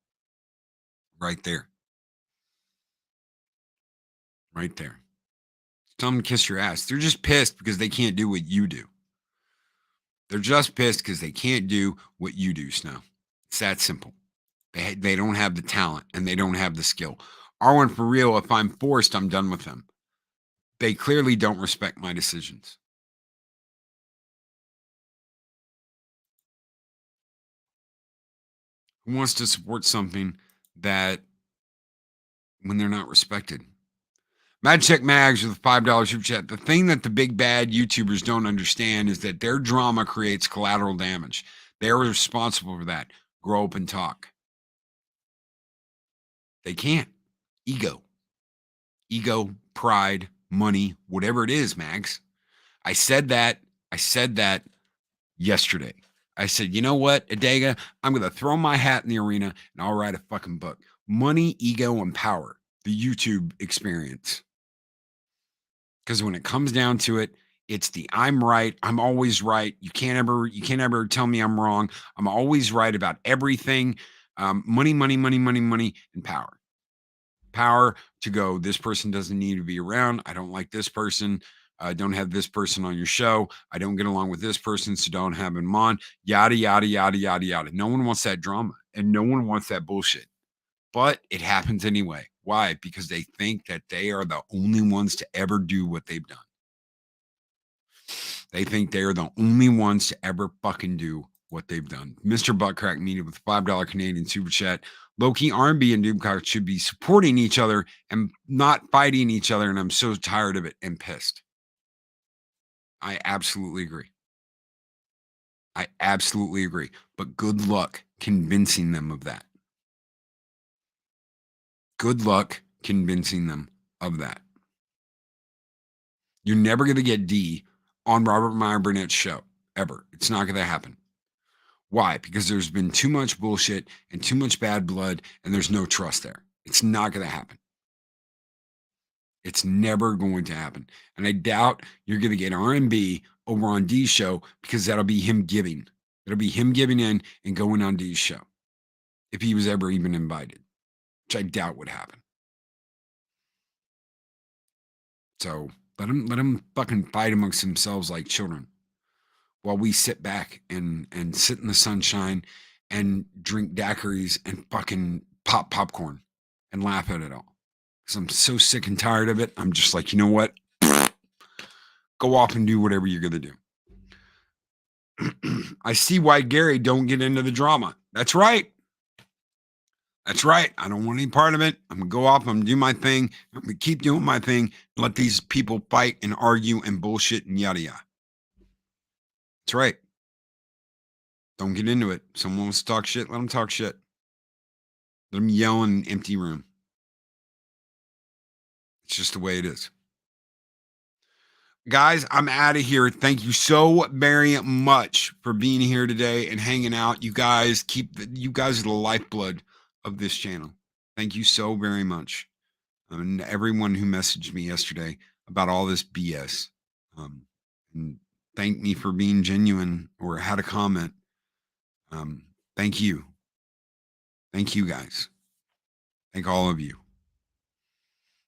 Right there. Right there. Tell them to kiss your ass. They're just pissed because they can't do what you do. They're just pissed because they can't do what you do, Snow. It's that simple. They don't have the talent and they don't have the skill. Arwen, for real, if I'm forced, I'm done with them. They clearly don't respect my decisions. Who wants to support something that when they're not respected? Mad Check Mags with a $5 super chat. The thing that the big bad YouTubers don't understand is that their drama creates collateral damage. They're responsible for that. Grow up and talk. They can't. Ego, pride, money, whatever it is, Mags. I said that yesterday. I said, you know what, Adega, I'm going to throw my hat in the arena and I'll write a fucking book. Money, Ego, and Power, the YouTube experience. Because when it comes down to it, it's the I'm right. I'm always right. You can't ever tell me I'm wrong. I'm always right about everything. Money, money, money, money, money, and power. Power to go, this person doesn't need to be around. I don't like this person. Don't have this person on your show. I don't get along with this person, so don't have him on. Yada, yada, yada, yada, yada. No one wants that drama and no one wants that bullshit. But it happens anyway. Why? Because they think that they are the only ones to ever do what they've done. They think they are the only ones to ever fucking do what they've done. Mr. Buttcrack Media with $5 Canadian Super Chat. Low-key R&B and Doomcock should be supporting each other and not fighting each other, and I'm so tired of it and pissed. I absolutely agree. I absolutely agree. But good luck convincing them of that. Good luck convincing them of that. You're never going to get D on Robert Meyer Burnett's show, ever. It's not going to happen. Why? Because there's been too much bullshit and too much bad blood, and there's no trust there. It's not going to happen. It's never going to happen. And I doubt you're going to get R&B over on D's show, because that'll be him giving. It'll be him giving in and going on D's show, if he was ever even invited, which I doubt would happen. So let them fucking fight amongst themselves like children, while we sit back and sit in the sunshine and drink daiquiris and fucking pop popcorn and laugh at it all. Because I'm so sick and tired of it. I'm just like, you know what? Go off and do whatever you're going to do. I see why Gary don't get into the drama. That's right. That's right. I don't want any part of it. I'm going to go off. I'm going to do my thing. I'm going to keep doing my thing. Let these people fight and argue and bullshit and yada yada. That's right. Don't get into it. Someone wants to talk shit, let them talk shit. Let them yell in an empty room. It's just the way it is. Guys, I'm out of here. Thank you so very much for being here today and hanging out. You guys you guys are the lifeblood of this channel. Thank you so very much. And everyone who messaged me yesterday about all this BS. And thank me for being genuine or had a comment. Thank you. Thank you guys. Thank all of you.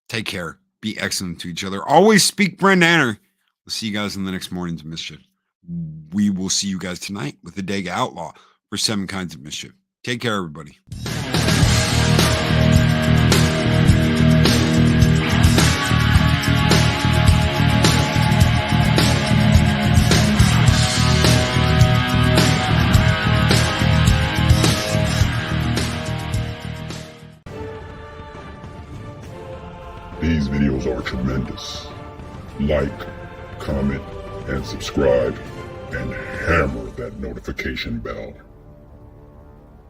Take care. Be excellent to each other. Always speak friend honor. We'll see you guys in the next morning's Mischief. We will see you guys tonight with the Dega Outlaw for 7 Kinds of Mischief. Take care, everybody. These videos are tremendous. Like, comment, and subscribe, and hammer that notification bell.